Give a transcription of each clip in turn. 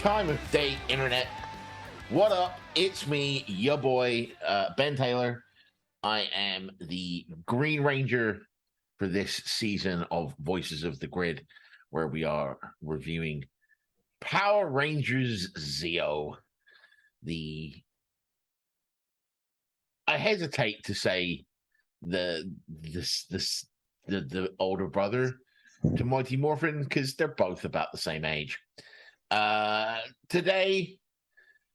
time of day, internet. What up? It's me, your boy, Ben Taylor. I am the Green Ranger for this season of Voices of the Grid, where we are reviewing Power Rangers Zeo. I hesitate to say the older brother to Mighty Morphin because they're both about the same age. Today,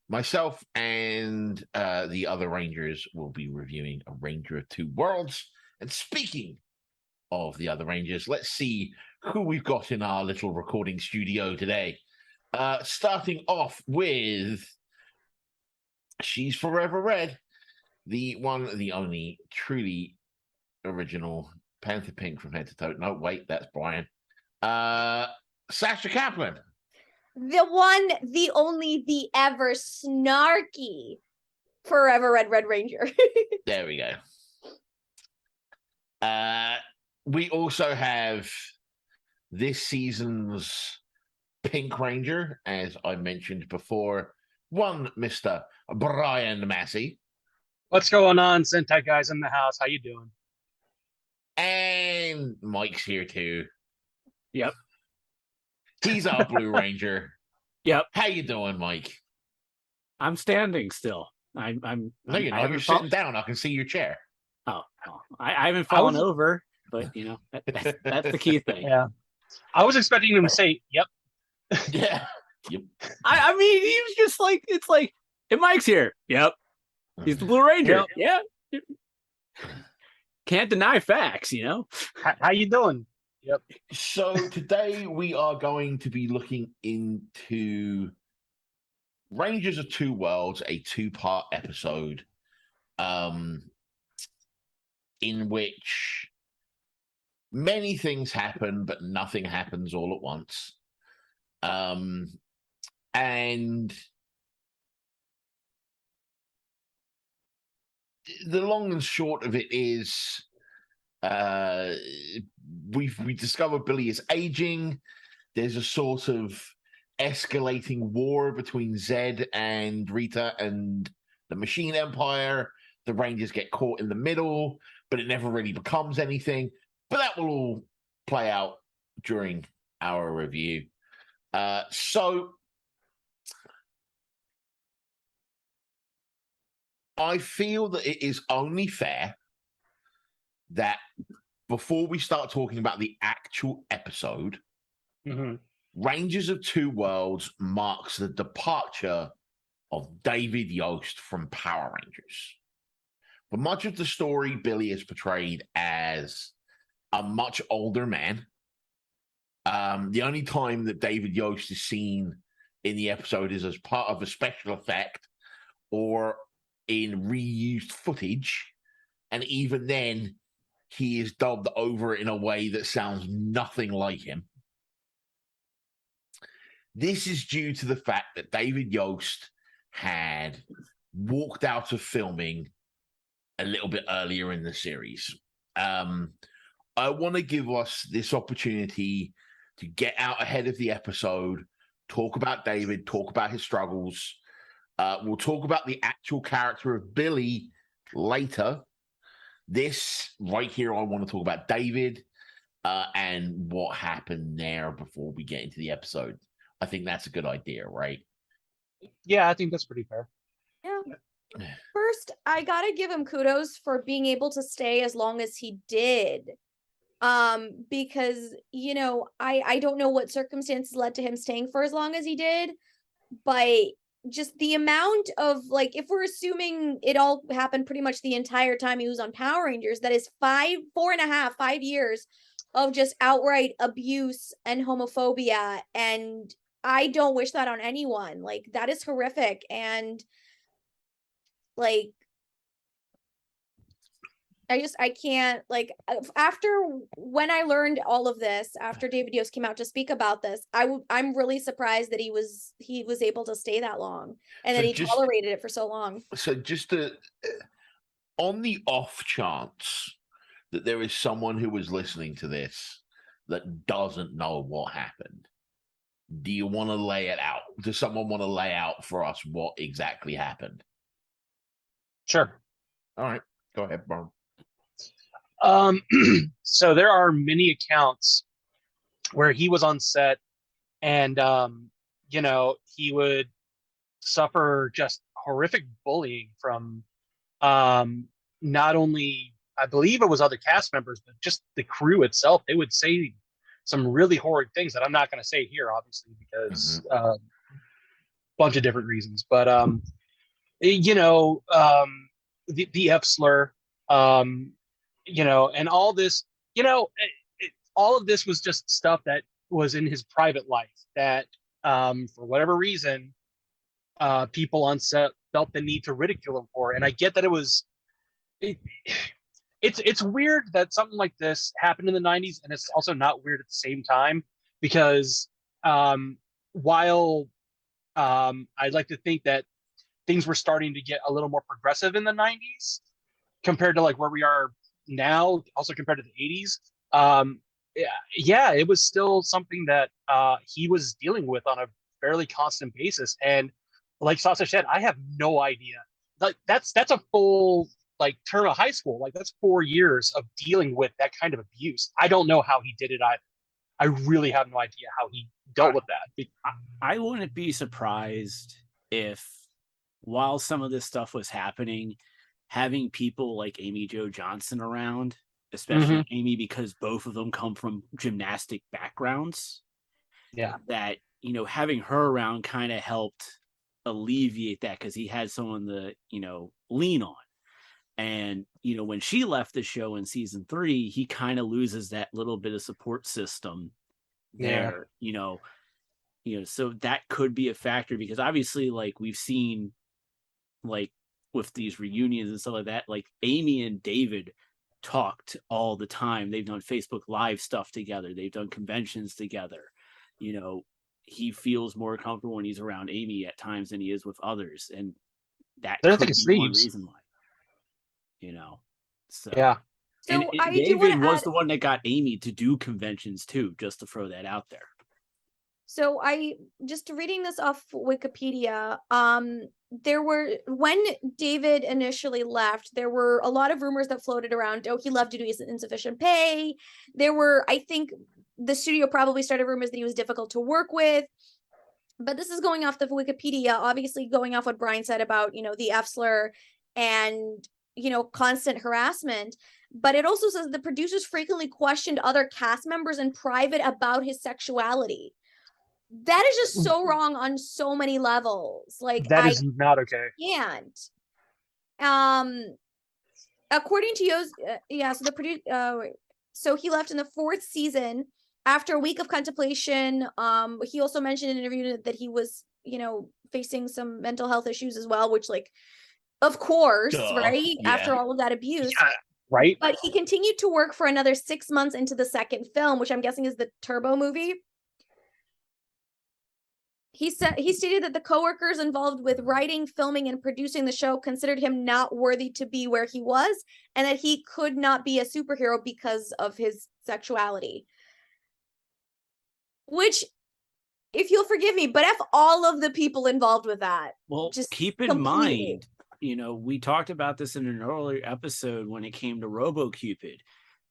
myself and the other Rangers will be reviewing A Ranger of Two Worlds. And speaking of the other Rangers, let's see who we've got in our little recording studio today. Starting off with She's Forever Red, the one, the only truly original Panther Pink from head to toe. No, wait, that's Brian. Sasha Kaplan. The one, the only, the ever snarky Forever Red Ranger. There we go. We also have this season's Pink Ranger, as I mentioned before, one Mr. Brian Massey. What's going on, Sentai guys in the house? How you doing? And Mike's here too. Yep. He's our Blue Ranger. Yep. How you doing, Mike? I'm standing still. No, you're not. You're sitting down. I can see your chair. Oh, well, I haven't fallen over, but you know that's the key thing. Yeah. I was expecting him to say, "Yep." Yeah. Yep. I mean, he was just like, it's like, hey, Mike's here. Yep. He's the Blue Ranger. Yep. Yeah. Can't deny facts, you know. How you doing? Yep. So today we are going to be looking into Rangers of Two Worlds, a two-part episode, in which many things happen, but nothing happens all at once. And the long and short of it is, we discover Billy is aging. There's a sort of escalating war between Zed and Rita and the Machine Empire. The Rangers get caught in the middle, but it never really becomes anything. But that will all play out during our review. So I feel that it is only fair that before we start talking about the actual episode, Rangers of Two Worlds marks the departure of David Yost from Power Rangers. For much of the story, Billy is portrayed as a much older man. The only time that David Yost is seen in the episode is as part of a special effect or in reused footage. And even then, he is dubbed over in a way that sounds nothing like him. This is due to the fact that David Yost had walked out of filming a little bit earlier in the series. I want to give us this opportunity to get out ahead of the episode, talk about David, talk about his struggles. We'll talk about the actual character of Billy later. This right here, I want to talk about David and what happened there before we get into the episode. I think that's a good idea, right? Yeah, I think that's pretty fair. Yeah. First, I gotta give him kudos for being able to stay as long as he did. Because, you know, I don't know what circumstances led to him staying for as long as he did, but just the amount of, like, if we're assuming it all happened pretty much the entire time he was on Power Rangers, that is 5 years of just outright abuse and homophobia, and I don't wish that on anyone. Like, that is horrific. And like, I can't, like, after when I learned all of this, after David Yost came out to speak about this, I'm really surprised that he was able to stay that long and that he tolerated it for so long. So just on the off chance that there is someone who is listening to this that doesn't know what happened, Do you want to lay it out? Does someone want to lay out for us what exactly happened? Sure. All right, go ahead, Brian. So there are many accounts where he was on set and, he would suffer just horrific bullying from not only, I believe it was other cast members, but just the crew itself. They would say some really horrid things that I'm not going to say here, obviously, because bunch of different reasons. But the F slur, and all this, all of this was just stuff that was in his private life that, for whatever reason, people on set felt the need to ridicule him for. And I get that it's weird that something like this happened in the 90s, and it's also not weird at the same time, because while I'd like to think that things were starting to get a little more progressive in the 90s compared to like where we are now, also compared to the 80s. It was still something that he was dealing with on a fairly constant basis. And like Sasha said, I have no idea. Like that's a full like term of high school. Like that's 4 years of dealing with that kind of abuse. I don't know how he did it either. I really have no idea how he dealt with that. I wouldn't be surprised if, while some of this stuff was happening, having people like Amy Jo Johnson around, especially Amy, because both of them come from gymnastic backgrounds. Yeah. That, having her around kind of helped alleviate that, because he had someone to, lean on. And, when she left the show in season 3, he kind of loses that little bit of support system there, so that could be a factor, because obviously, like, we've seen, like, with these reunions and stuff like that, like Amy and David talked all the time. They've done Facebook Live stuff together. They've done conventions together. He feels more comfortable when he's around Amy at times than he is with others. And that could be one reason why. So yeah. And So I do David want to was add, the one that got Amy to do conventions too, just to throw that out there. so I just reading this off Wikipedia, when David initially left, there were a lot of rumors that floated around. Oh, he left due to insufficient pay. I think the studio probably started rumors that he was difficult to work with. But this is going off the Wikipedia, obviously going off what Brian said about, the F slur and, constant harassment. But it also says the producers frequently questioned other cast members in private about his sexuality. That is just so wrong on so many levels. Like, that is not okay. Can't. According to so he left in the 4th season after a week of contemplation. He also mentioned in an interview that he was, facing some mental health issues as well, which, like, of course, right? Yeah. After all of that abuse. Yeah, right. But he continued to work for another 6 months into the second film, which I'm guessing is the Turbo movie. He stated that the coworkers involved with writing, filming, and producing the show considered him not worthy to be where he was, and that he could not be a superhero because of his sexuality. Which, if you'll forgive me, but F all of the people involved with that. Well, just keep in mind, we talked about this in an earlier episode when it came to RoboCupid.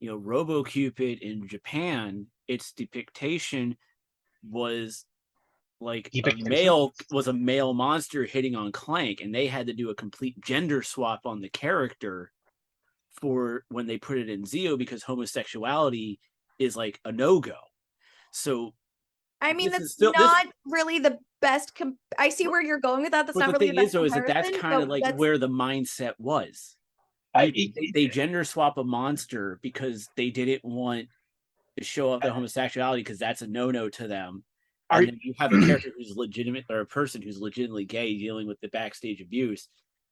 RoboCupid in Japan, its depiction was like a male monster hitting on Clank, and they had to do a complete gender swap on the character for when they put it in Zeo, because homosexuality is like a no-go. So I mean, that's not really the best. I see where you're going with that. That's not really the best comparison. That's kind of like where the mindset was. They gender swap a monster because they didn't want to show off their homosexuality, because that's a no-no to them. And then you have a character who's legitimate, or a person who's legitimately gay dealing with the backstage abuse.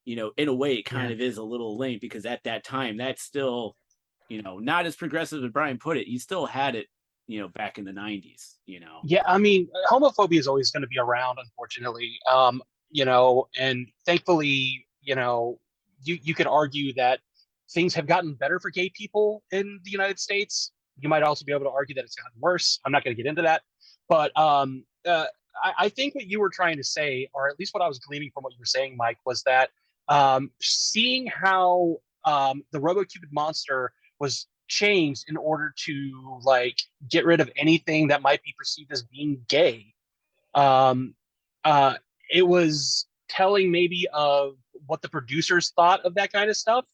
In a way, it kind of is a little lame, because at that time, that's still, not as progressive as Brian put it. You still had it, back in the 90s, Yeah, I mean, homophobia is always going to be around, unfortunately. And thankfully, you could argue that things have gotten better for gay people in the United States. You might also be able to argue that it's gotten worse. I'm not going to get into that. But I think what you were trying to say, or at least what I was gleaning from what you were saying, Mike, was that seeing how the RoboCupid monster was changed in order to like get rid of anything that might be perceived as being gay. It was telling maybe of what the producers thought of that kind of stuff,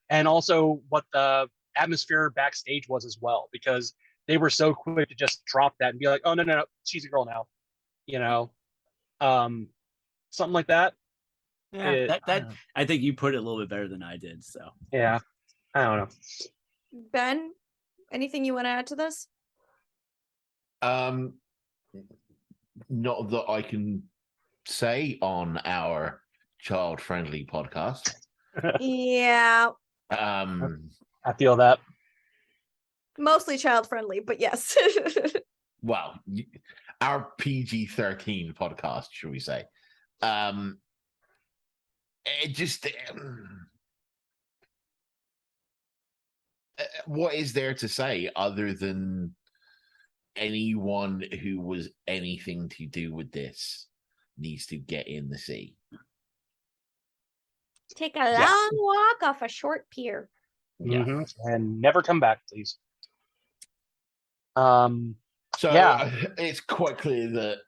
and also what the atmosphere backstage was as well, because they were so quick to just drop that and be like, "Oh no, she's a girl now," you know, something like that. Yeah, I think you put it a little bit better than I did. So yeah, I don't know. Ben, anything you want to add to this? Not that I can say on our child-friendly podcast. Yeah. I feel that. Mostly child friendly, but yes. Well, our PG-13 podcast, should we say? It just what is there to say other than anyone who was anything to do with this needs to get in the sea? Take a long walk off a short pier. Yeah. Mm-hmm. And never come back, please. So yeah, it's quite clear that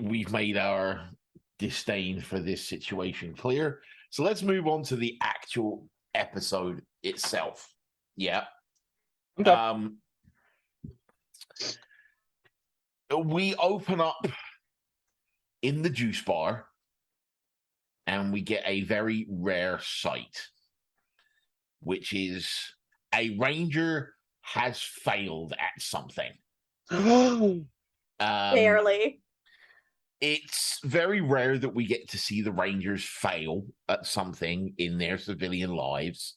we've made our disdain for this situation clear. So let's move on to the actual episode itself. Yeah. okay. We open up in the juice bar and we get a very rare sight, which is a ranger has failed at something. Barely. It's very rare that we get to see the Rangers fail at something in their civilian lives.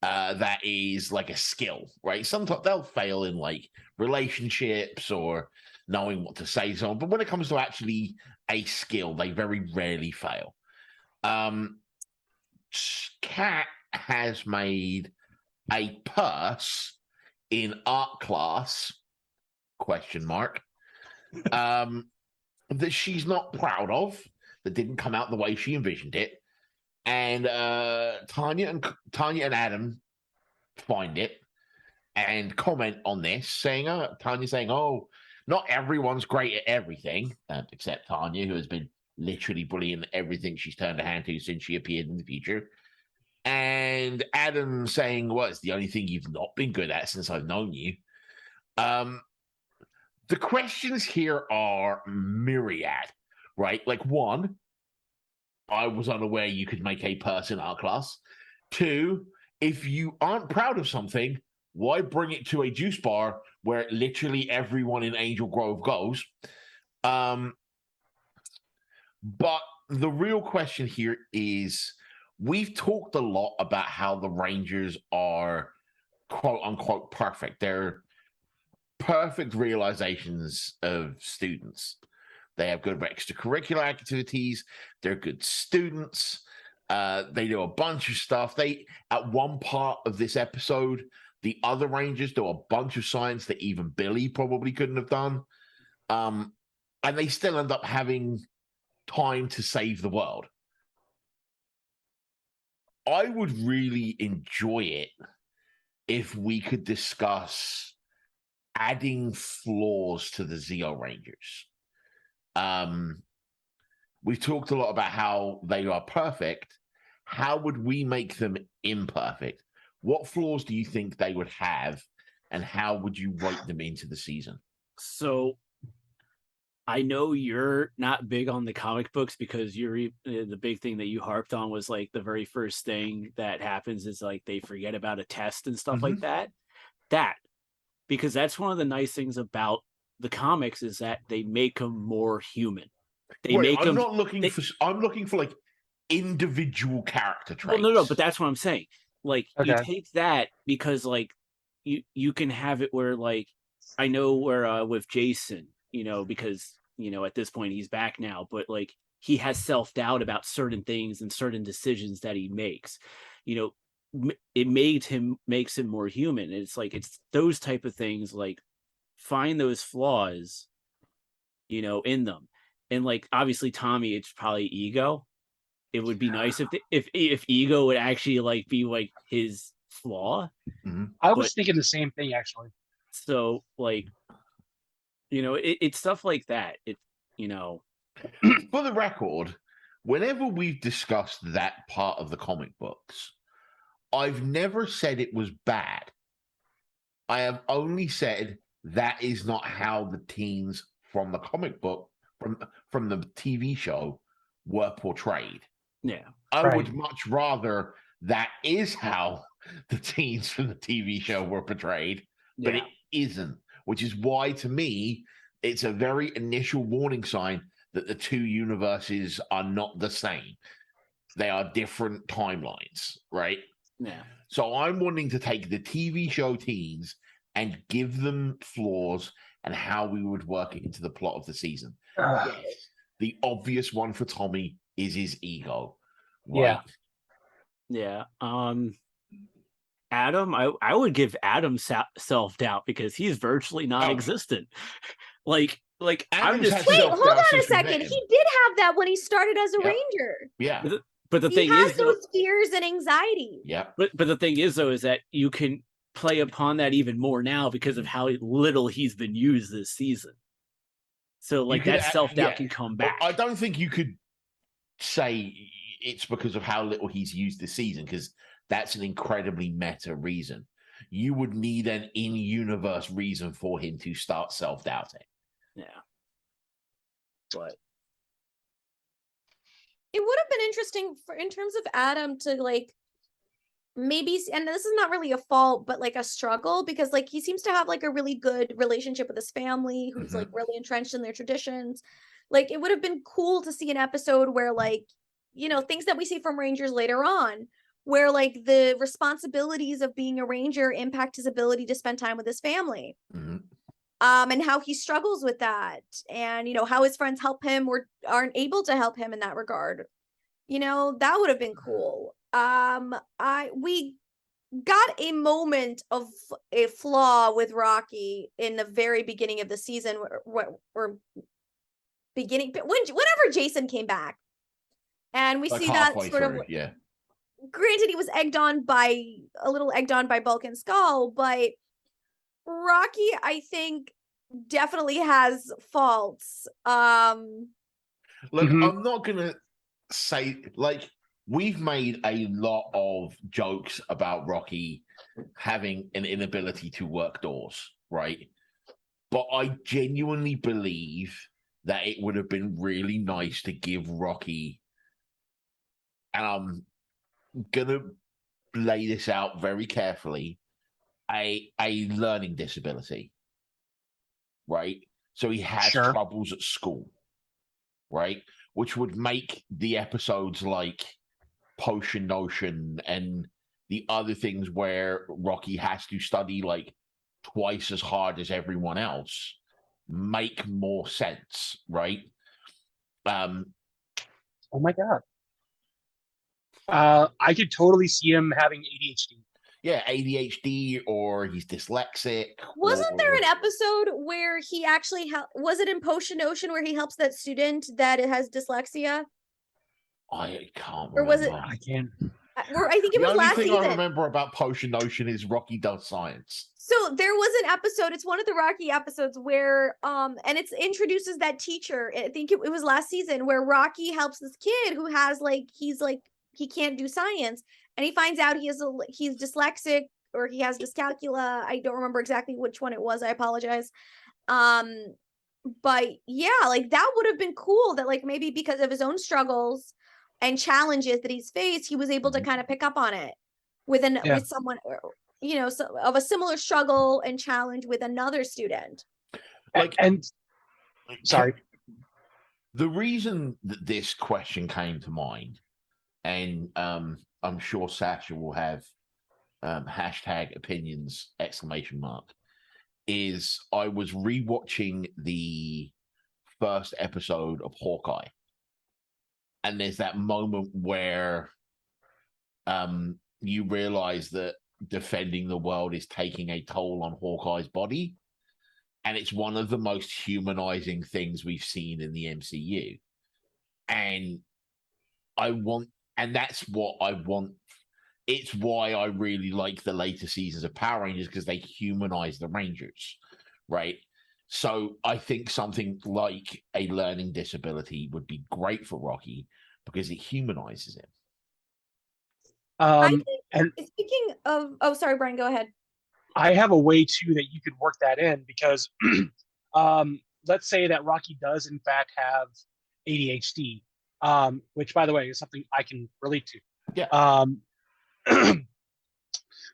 That is like a skill, right? Sometimes they'll fail in like relationships or knowing what to say, so on. But when it comes to actually a skill, they very rarely fail. Kat has made a purse in art class ? That she's not proud of, that didn't come out the way she envisioned it. And Tanya and Adam find it and comment on this, saying, Tanya saying, "Oh, not everyone's great at everything," except Tanya, who has been literally brilliant at everything she's turned her hand to since she appeared in the future. And Adam saying, "Well, it's the only thing you've not been good at since I've known you." The questions here are myriad, right? Like, one, I was unaware you could make a purse in art class. Two, if you aren't proud of something, why bring it to a juice bar where literally everyone in Angel Grove goes? But the real question here is, we've talked a lot about how the Rangers are quote unquote perfect. They're perfect realizations of students. They have good extracurricular activities. They're good students. They do a bunch of stuff. At one part of this episode, the other Rangers do a bunch of science that even Billy probably couldn't have done. And they still end up having time to save the world. I would really enjoy it if we could discuss adding flaws to the Zeo Rangers. We've talked a lot about how they are perfect. How would we make them imperfect? What flaws do you think they would have, and how would you write them into the season? So I know you're not big on the comic books, because you're the big thing that you harped on was like the very first thing that happens is like they forget about a test and stuff like that. Because that's one of the nice things about the comics is that they make them more human. I'm looking for like individual character traits. Well, no, but that's what I'm saying. Like, you take that because like you can have it where like I know where with Jason, because at this point he's back now, but like he has self-doubt about certain things and certain decisions that he makes. It makes him more human. It's like it's those type of things, like find those flaws in them. And like obviously Tommy, it's probably ego. It would be nice if ego would actually like be like his flaw. Mm-hmm. I was thinking the same thing actually. So like, it's stuff like that. For the record, whenever we've discussed that part of the comic books, I've never said it was bad. I have only said that is not how the teens from the comic book, from the TV show, were portrayed. Yeah. I would much rather that is how the teens from the TV show were portrayed, but it isn't, which is why, to me, it's a very initial warning sign that the two universes are not the same. They are different timelines, right? Yeah. So I'm wanting to take the TV show teens and give them flaws and how we would work it into the plot of the season. Yes, the obvious one for Tommy is his ego. Right? Yeah. Adam, I would give Adam self-doubt because he's virtually non-existent. Like I'm just wait, hold on a second. He did have that when he started as a ranger. Yeah. But the thing is, is, those fears and anxiety. Yeah. But the thing is, though, is that you can play upon that even more now because of how little he's been used this season. So like that self-doubt can come back. I don't think you could say it's because of how little he's used this season, because that's an incredibly meta reason. You would need an in-universe reason for him to start self-doubting. Yeah. But it would have been interesting in terms of Adam to like maybe, and this is not really a fault, but like a struggle, because like he seems to have like a really good relationship with his family, who's like really entrenched in their traditions. Like it would have been cool to see an episode where like, things that we see from Rangers later on, where like the responsibilities of being a Ranger impact his ability to spend time with his family. And how he struggles with that, and how his friends help him or aren't able to help him in that regard. That would have been cool. We got a moment of a flaw with Rocky in the very beginning of the season, whenever Jason came back, and we like see that sort of Granted, he was a little egged on by Bulk and Skull, but Rocky, I think, definitely has faults. Look, I'm not gonna say like we've made a lot of jokes about Rocky having an inability to work doors, right? But I genuinely believe that it would have been really nice to give Rocky, and I'm gonna lay this out very carefully, a learning disability, right? So he has troubles at school, right? Which would make the episodes like Potion Notion and the other things where Rocky has to study like twice as hard as everyone else make more sense, right? Oh my God. I could totally see him having ADHD. Yeah, ADHD, or he's dyslexic. Wasn't there an episode where he actually was it in Potion Ocean where he helps that student that has dyslexia? I can't remember. Or was it? I can't. I think it was last season. The only thing I remember about Potion Ocean is Rocky does science. So there was an episode, it's one of the Rocky episodes where, and it introduces that teacher. I think it was last season where Rocky helps this kid who has he can't do science, and he finds out he's dyslexic or he has dyscalculia. I don't remember exactly which one it was. I apologize. But yeah, like that would have been cool that like maybe because of his own struggles and challenges that he's faced, he was able to kind of pick up on it with someone, of a similar struggle and challenge with another student. Sorry. The reason that this question came to mind, and I'm sure Sasha will have #opinions ! Is I was rewatching the first episode of Hawkeye, and there's that moment where you realize that defending the world is taking a toll on Hawkeye's body, and it's one of the most humanizing things we've seen in the MCU. And that's what I want. It's why I really like the later seasons of Power Rangers, because they humanize the Rangers, right? So I think something like a learning disability would be great for Rocky because it humanizes him. I think, And speaking of, oh, sorry, Brian, go ahead. I have a way too that you could work that in, because let's say that Rocky does in fact have ADHD, which, by the way, is something I can relate to. Yeah.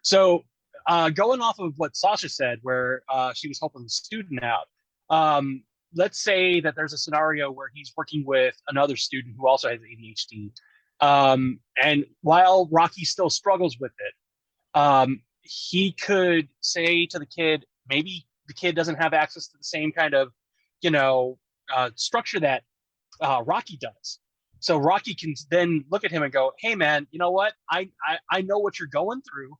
So going off of what Sasha said, where she was helping the student out, let's say that there's a scenario where he's working with another student who also has ADHD. And while Rocky still struggles with it, he could say to the kid, maybe the kid doesn't have access to the same kind of, structure that Rocky does. So Rocky can then look at him and go, hey man, you know what? I know what you're going through.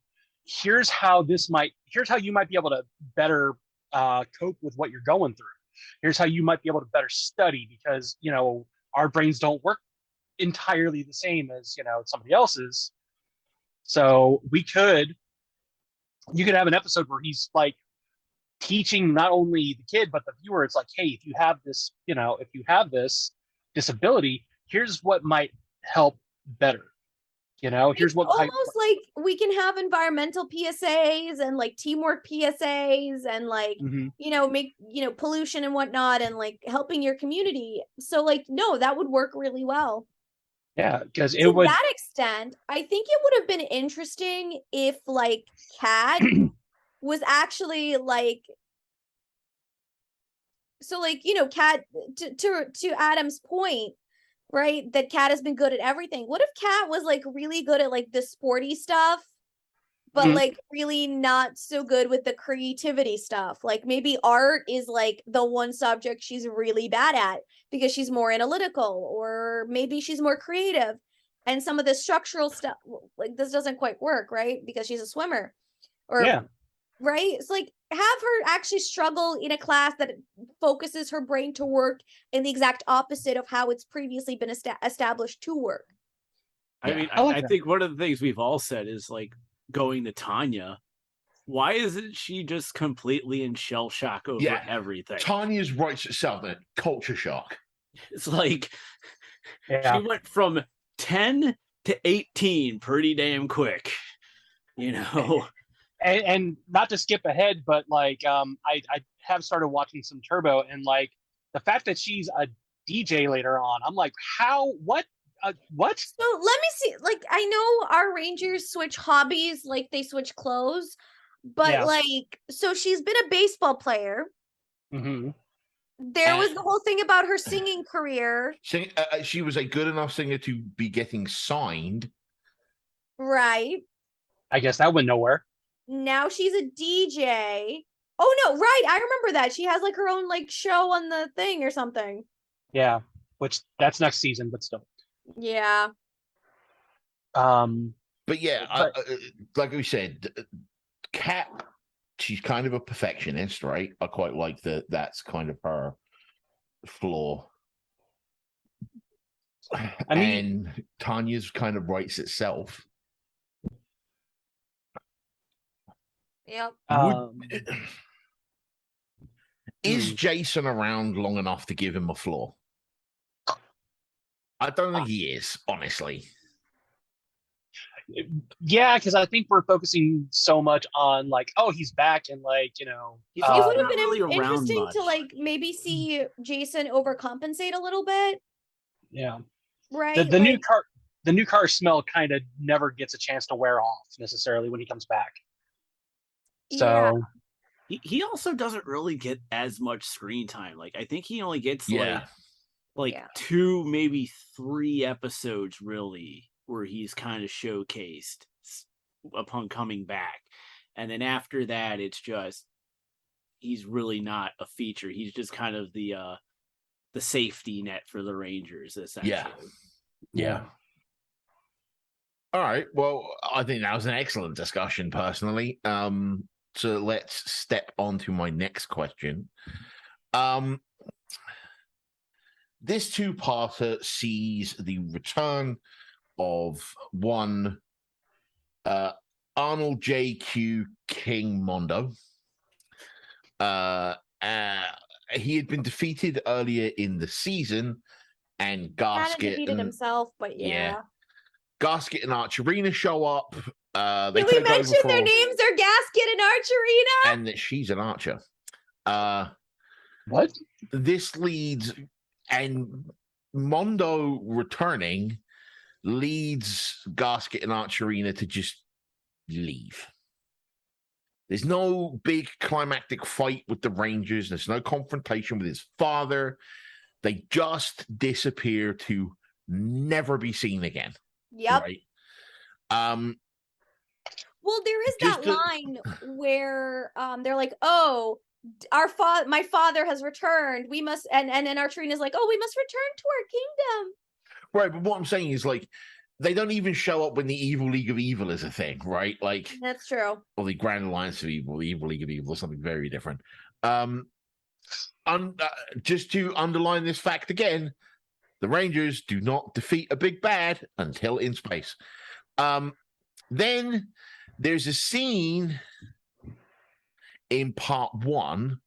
Here's how you might be able to better cope with what you're going through. Here's how you might be able to better study, because, our brains don't work entirely the same as, somebody else's. So you could have an episode where he's like teaching not only the kid, but the viewer. It's like, hey, if you have this disability, here's what might help better. Here's what almost like we can have environmental PSAs and like teamwork PSAs and like, make, pollution and whatnot and like helping your community. So like, no, that would work really well. Yeah, because to that extent, I think it would have been interesting if like Kat was actually like, so like, Kat, to Adam's point, right, that Kat has been good at everything. What if Kat was like really good at like the sporty stuff, but like really not so good with the creativity stuff? Like maybe art is like the one subject she's really bad at because she's more analytical, or maybe she's more creative, and some of the structural stuff, like this doesn't quite work, right? Because she's a swimmer, or right? It's like, have her actually struggle in a class that focuses her brain to work in the exact opposite of how it's previously been established to work. I mean, I think one of the things we've all said is like, going to Tanya, why isn't she just completely in shell shock over everything? Tanya's writes itself a culture shock. It's like she went from 10 to 18 pretty damn quick, And not to skip ahead, but like I have started watching some Turbo, and like the fact that she's a DJ later on, I'm like, what? So let me see. Like, I know our Rangers switch hobbies, like they switch clothes, but like, so she's been a baseball player. Mm-hmm. There was the whole thing about her singing career. She was a good enough singer to be getting signed. Right. I guess that went nowhere. Now she's a DJ. Oh no, right. I remember that. She has like her own like show on the thing or something. Yeah, which that's next season, but still. Yeah. But yeah, like we said, Kat, she's kind of a perfectionist, right? I quite like that's kind of her flaw. I mean, and Tanya's kind of writes itself. Yep. Is Jason around long enough to give him a flaw? I don't think he is, honestly. Yeah, because I think we're focusing so much on like, oh, he's back, and like, it would have been really interesting to like maybe see Jason overcompensate a little bit. Yeah. Right. The new car smell kind of never gets a chance to wear off necessarily when he comes back. So he also doesn't really get as much screen time. Like, I think he only gets like 2, maybe 3 episodes really where he's kind of showcased upon coming back. And then after that, it's just, he's really not a feature. He's just kind of the safety net for the Rangers, essentially. Yeah. All right. Well, I think that was an excellent discussion, personally. So let's step on to my next question. This two-parter sees the return of one Arnold J.Q. King Mondo. He had been defeated earlier in the season, and Kind of Gasket defeated himself, but yeah. Gasket and Archerina show up. They Did we take over mention their names are Gasket and Archerina? and that she's an archer. What? This leads, and Mondo returning leads Gasket and Archerina to just leave. There's no big climactic fight with the Rangers. There's no confrontation with his father. They just disappear to never be seen again. Yep. Right? Well, there is Just that line where they're like, "Oh, my father has returned. We must," and then Archerina's like, "Oh, we must return to our kingdom." Right, but what I'm saying is, like, they don't even show up when the Evil League of Evil is a thing, right? Like, that's true. Or the Grand Alliance of Evil, the Evil League of Evil, or something very different. Just to underline this fact again, the Rangers do not defeat a big bad until in space. Then there's a scene in part 1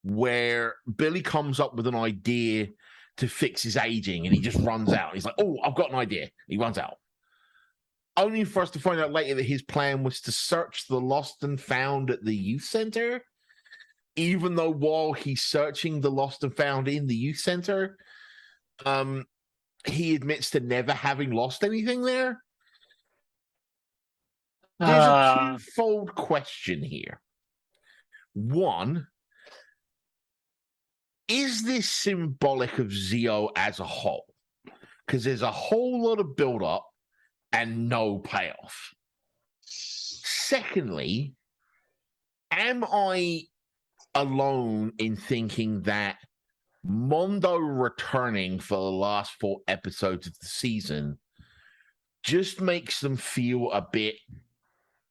where Billy comes up with an idea to fix his aging, and he just runs out. He's like, "Oh, I've got an idea." He runs out. Only for us to find out later that his plan was to search the lost and found at the youth center, even though while he's searching the lost and found in the youth center, he admits to never having lost anything there. There's a twofold question here. One, is this symbolic of Zeo as a whole? Because there's a whole lot of build-up and no payoff. Secondly, am I alone in thinking that Mondo returning for the last 4 episodes of the season just makes them feel a bit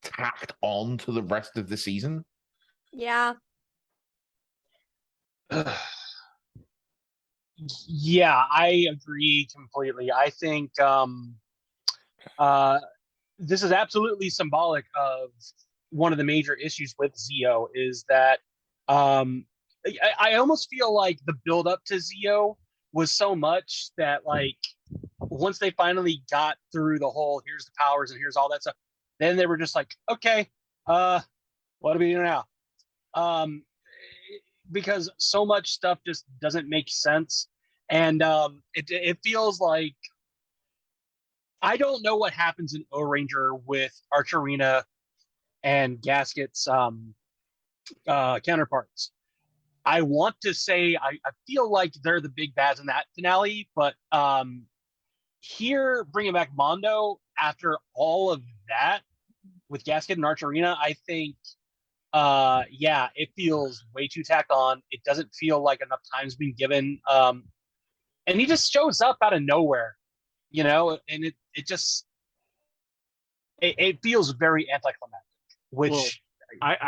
tacked on to the rest of the season? Yeah. Yeah, I agree completely. I think this is absolutely symbolic of one of the major issues with Zeo is that I almost feel like the build up to Zeo was so much that, like, once they finally got through the whole here's the powers and here's all that stuff, then they were just like, okay, what do we do now? Because so much stuff just doesn't make sense. And it feels like I don't know what happens in O-Ranger with Archerina and Gasket's counterparts. I want to say I feel like they're the big bads in that finale, but here bringing back Mondo after all of that with Gasket and Archerina, I think it feels way too tacked on. It doesn't feel like enough time's been given. And he just shows up out of nowhere, you know, and it just it feels very anticlimactic, which well,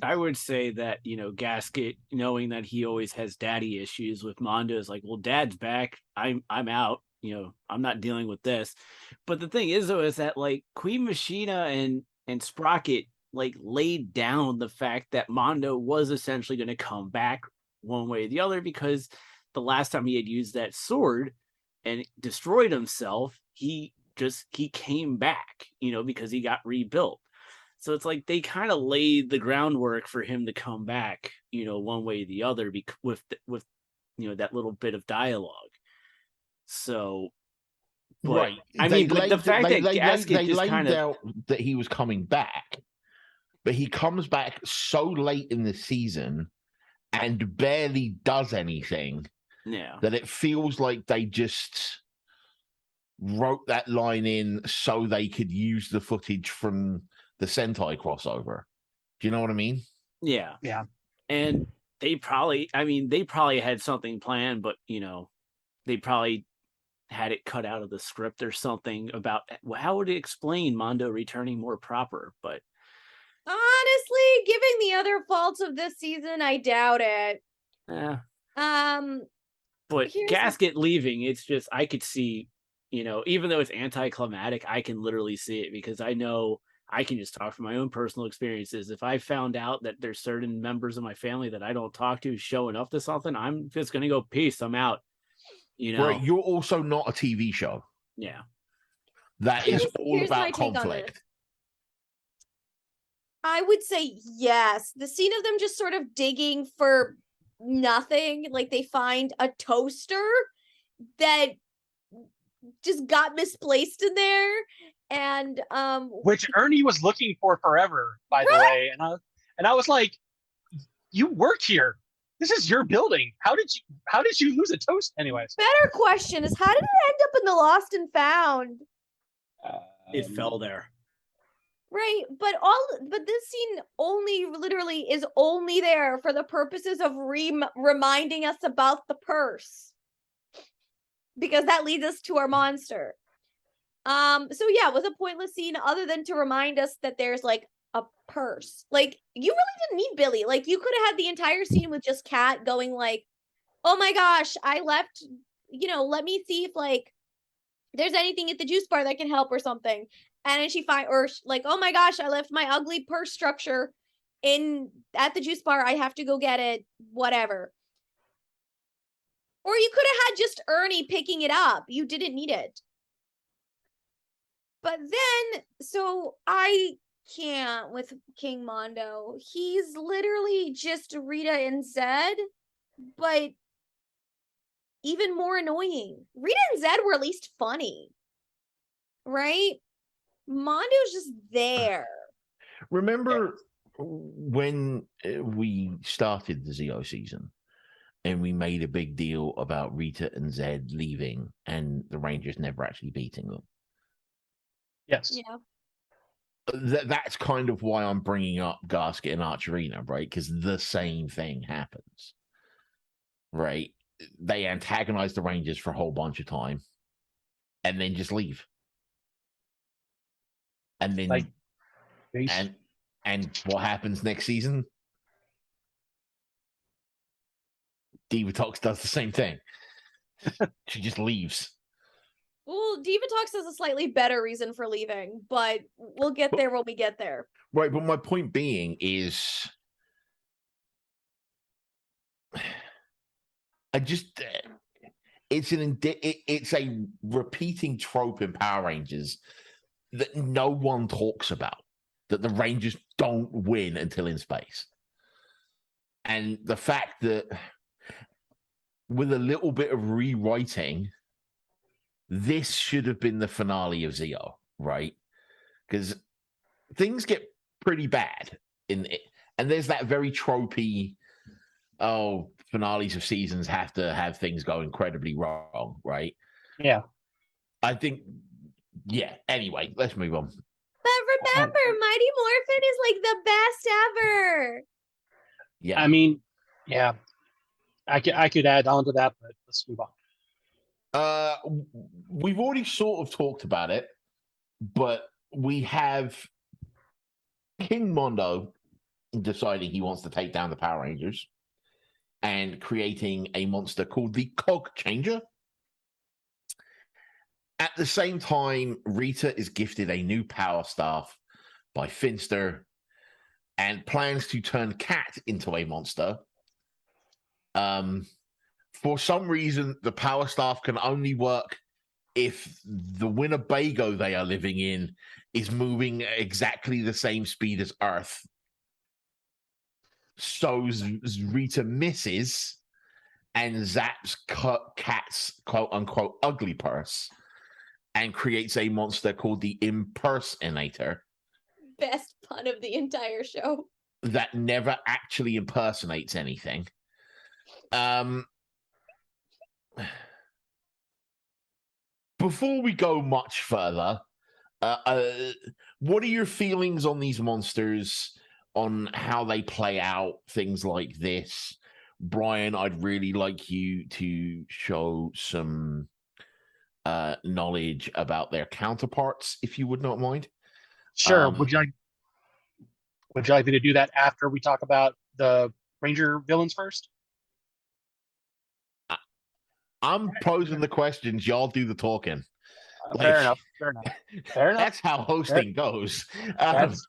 I would say that, you know, Gasket, knowing that he always has daddy issues with Mondo, is like, well, dad's back. I'm out. You know, I'm not dealing with this. But the thing is, though, is that, like, Queen Machina and Sprocket, like, laid down the fact that Mondo was essentially going to come back one way or the other, because the last time he had used that sword and destroyed himself, he came back, you know, because he got rebuilt. So it's like they kind of laid the groundwork for him to come back, you know, one way or the other, with you know, that little bit of dialogue. So, but, right. I mean, but the fact that Gasket just kind of out that he was coming back, but he comes back so late in the season and barely does anything. Yeah. That it feels like they just wrote that line in so they could use the footage from the Sentai crossover. Do you know what I mean? Yeah. Yeah. And they probably had something planned, but, you know, they probably had it cut out of the script or something about how would it explain Mondo returning more proper. But honestly, find the other faults of this season, I doubt it. Yeah. But Here's Gasket leaving, it's just I could see, even though it's anticlimactic, I can literally see it because I know I can just talk from my own personal experiences. If I found out that there's certain members of my family that I don't talk to showing up to something, I'm just gonna go, peace, I'm out. Right, you're also not a TV show. Yeah. That is all here's my about take on this. conflict. I would say yes. The scene of them just sort of digging for nothing, like they find a toaster that just got misplaced in there, and which Ernie was looking for forever, by the way, and I was like, you work here. This is your building. How did you lose a toast? Anyways, better question is, how did it end up in the lost and found? It fell there. Right, but this scene literally is only there for the purposes of reminding us about the purse, because that leads us to our monster. So yeah, it was a pointless scene other than to remind us that there's like a purse. Like, you really didn't need Billy. Like, you could have had the entire scene with just Kat going like, "Oh my gosh, I left, let me see if like there's anything at the juice bar that can help or something." And then "Oh my gosh, I left my ugly purse structure at the juice bar. I have to go get it," whatever. Or you could have had just Ernie picking it up. You didn't need it. But then, so I can't with King Mondo. He's literally just Rita and Zed, but even more annoying. Rita and Zed were at least funny, right? Mondo's just there. Remember when we started the Zio season and we made a big deal about Rita and Zed leaving and the Rangers never actually beating them? Yes. Yeah. That's kind of why I'm bringing up Gasket and Archerina, right? Because the same thing happens, right? They antagonize the Rangers for a whole bunch of time and then just leave. And then Like, and what happens next season? Divatox does the same thing. She just leaves. Well, Divatox has a slightly better reason for leaving, but we'll get there when we get there. Right, but my point being is, it's a repeating trope in Power Rangers that no one talks about, that the Rangers don't win until in space. And the fact that with a little bit of rewriting, this should have been the finale of Zio, right? Because things get pretty bad in it. And there's that very tropey, finales of seasons have to have things go incredibly wrong, right? Yeah. I think, anyway, let's move on. But remember, Mighty Morphin is like the best ever. Yeah. I mean, yeah. I could add on to that, but let's move on. We've already sort of talked about it, but we have King Mondo deciding he wants to take down the Power Rangers and creating a monster called the Cog Changer. At the same time, Rita is gifted a new power staff by Finster and plans to turn Kat into a monster. For some reason, the power staff can only work if the Winnebago they are living in is moving at exactly the same speed as Earth. So Rita misses and zaps Kat's quote-unquote ugly purse and creates a monster called the Impersonator. Best pun of the entire show. That never actually impersonates anything. Before we go much further, what are your feelings on these monsters, on how they play out, things like this? Brian, I'd really like you to show some knowledge about their counterparts, if you would not mind. Sure. Would you like? Would you like me to do that after we talk about the Ranger villains first? I'm posing the questions. Y'all do the talking. Fair enough. Fair enough. Fair enough. That's how hosting goes. That's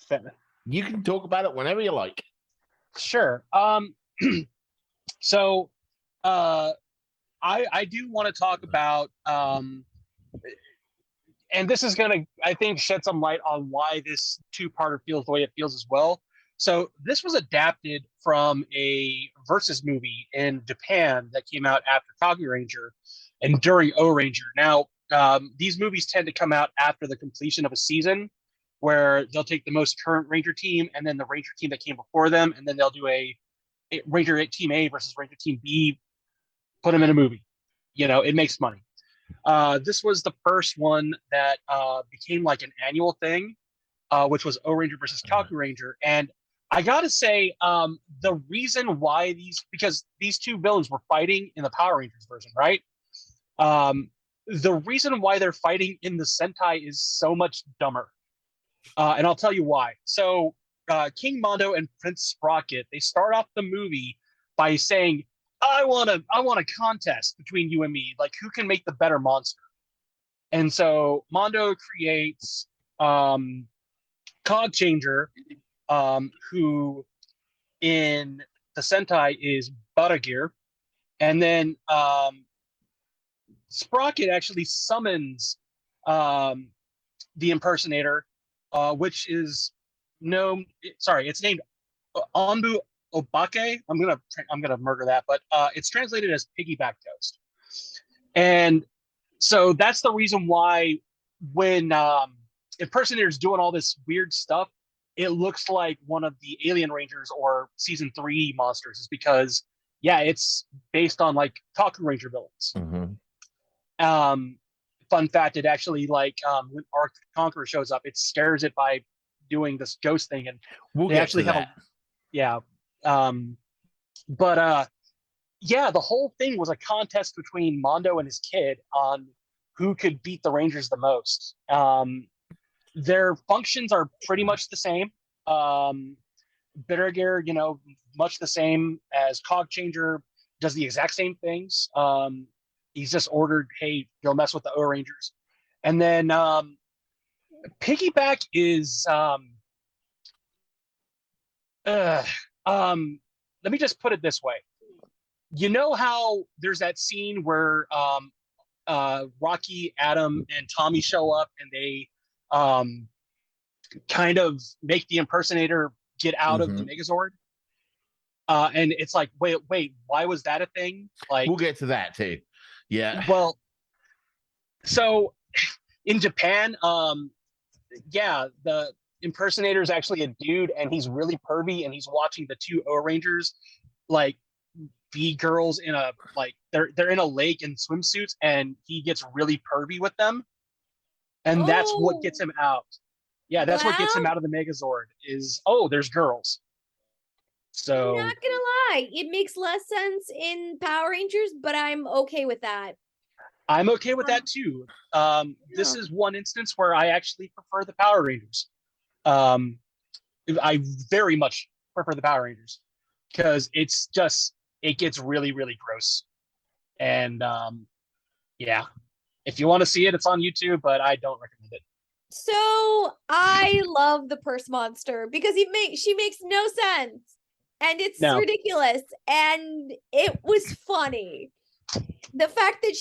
fair. You can talk about it whenever you like. Sure. So, I do want to talk about, and this is going to, I think, shed some light on why this two-parter feels the way it feels as well. So this was adapted from a Versus movie in Japan that came out after Kagu Ranger and during O Ranger. Now, these movies tend to come out after the completion of a season, where they'll take the most current Ranger team and then the Ranger team that came before them, and then they'll do a Ranger Team A versus Ranger Team B, put them in a movie. It makes money. This was the first one that became like an annual thing, which was O Ranger versus Kaku Ranger. And I gotta say, the reason why because these two villains were fighting in the Power Rangers version, right? The reason why they're fighting in the Sentai is so much dumber. And I'll tell you why. So King Mondo and Prince Sprocket, they start off the movie by saying, I want a contest between you and me, like who can make the better monster. And so Mondo creates Cog Changer, who in the Sentai is Baragir, and then Sprocket actually summons the impersonator, which is it's named Onbu Obake. I'm gonna murder that, but it's translated as piggyback toast. And so that's the reason why when impersonator's doing all this weird stuff, it looks like one of the Alien Rangers or season 3 monsters, is because it's based on like Kaku Ranger villains. Mm-hmm. Fun fact, it actually when Arc Conqueror shows up, it scares it by doing this ghost thing, and we'll they actually have the whole thing was a contest between Mondo and his kid on who could beat the Rangers the most. Their functions are pretty much the same. Bittergear, much the same as Cog Changer, does the exact same things. He's just ordered, hey, go mess with the O Rangers. And then Piggyback is let me just put it this way. You know how there's that scene where Rocky, Adam, and Tommy show up and they kind of make the impersonator get out of the Megazord? And it's like, wait, why was that a thing? Like, we'll get to that too. Yeah. Well, so in Japan, the impersonator is actually a dude, and he's really pervy, and he's watching the two O Rangers like be girls in a they're in a lake in swimsuits, and he gets really pervy with them, and that's what gets him out. Yeah, that's what gets him out of the Megazord is, there's girls. So I'm not gonna lie, it makes less sense in Power Rangers, but I'm okay with that. I'm okay with that too. This is one instance where I actually prefer the Power Rangers. I very much prefer the Power Rangers because it gets really, really gross. And if you want to see it, it's on YouTube, but I don't recommend it. So I love the purse monster because she makes no sense. And it's ridiculous. And it was funny. The fact that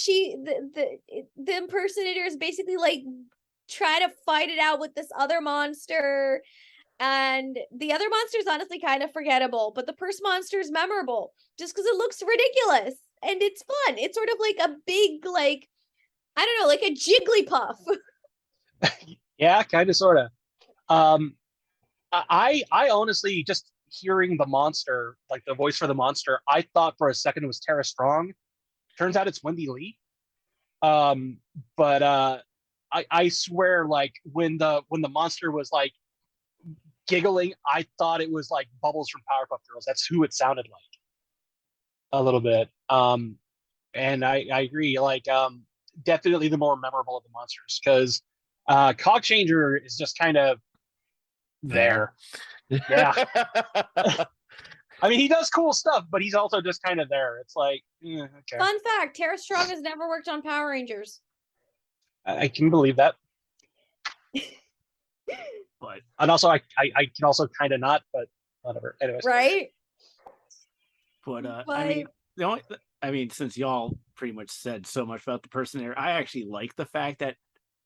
the impersonator is basically like trying to fight it out with this other monster. And the other monster is honestly kind of forgettable, but the purse monster is memorable just because it looks ridiculous and it's fun. It's sort of like a big, like, I don't know, like a Jigglypuff. Yeah, kind of, sort of. I honestly, just hearing the monster, like the voice for the monster, I thought for a second it was Tara Strong. Turns out it's Wendy Lee. But I swear, like when the monster was like giggling, I thought it was like Bubbles from Powerpuff Girls. That's who it sounded like a little bit. And I agree, like definitely the more memorable of the monsters, because Cog Changer is just kind of there. Yeah. I mean, he does cool stuff, but he's also just kind of there. It's like, okay. Fun fact: Tara Strong has never worked on Power Rangers. I can believe that. But and also, I can also kind of not, but whatever. Anyways, right? But I mean, since y'all pretty much said so much about the person there, I actually like the fact that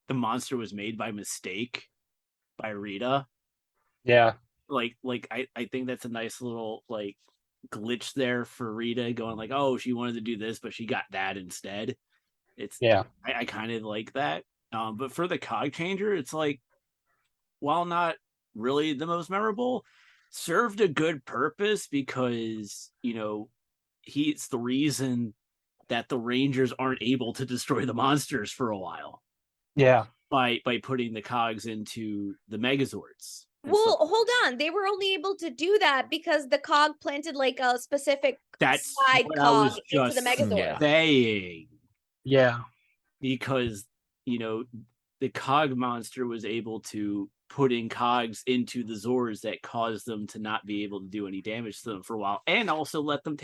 the monster was made by mistake by Rita. Yeah. Like I think that's a nice little like glitch there for Rita, going like, oh, she wanted to do this, but she got that instead. I kind of like that. But for the cog changer, it's like, while not really the most memorable, served a good purpose because, he's the reason that the Rangers aren't able to destroy the monsters for a while. Yeah. By putting the cogs into the Megazords. Well, hold on. They were only able to do that because the cog planted like a specific side cog into the Megazord. Saying. Yeah. Because, the cog monster was able to put in cogs into the Zords that caused them to not be able to do any damage to them for a while, and also let them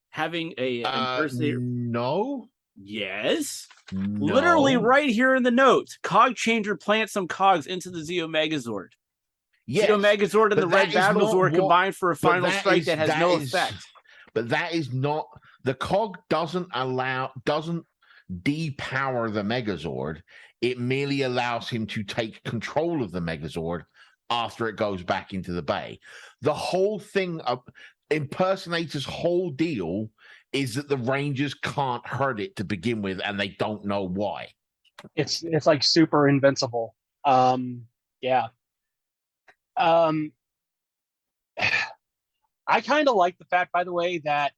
having a impersonator. No. Yes. No. Literally right here in the notes. Cog changer plants some cogs into the Zeo Megazord. Yes, Zeo Megazord and the Red Battle Zord combined for a final strike that has no effect. But that is not, the cog doesn't depower the Megazord. It merely allows him to take control of the Megazord after it goes back into the bay. The whole thing of Impersonator's whole deal is that the Rangers can't hurt it to begin with, and they don't know why. It's like super invincible. Yeah. I kind of like the fact, by the way, that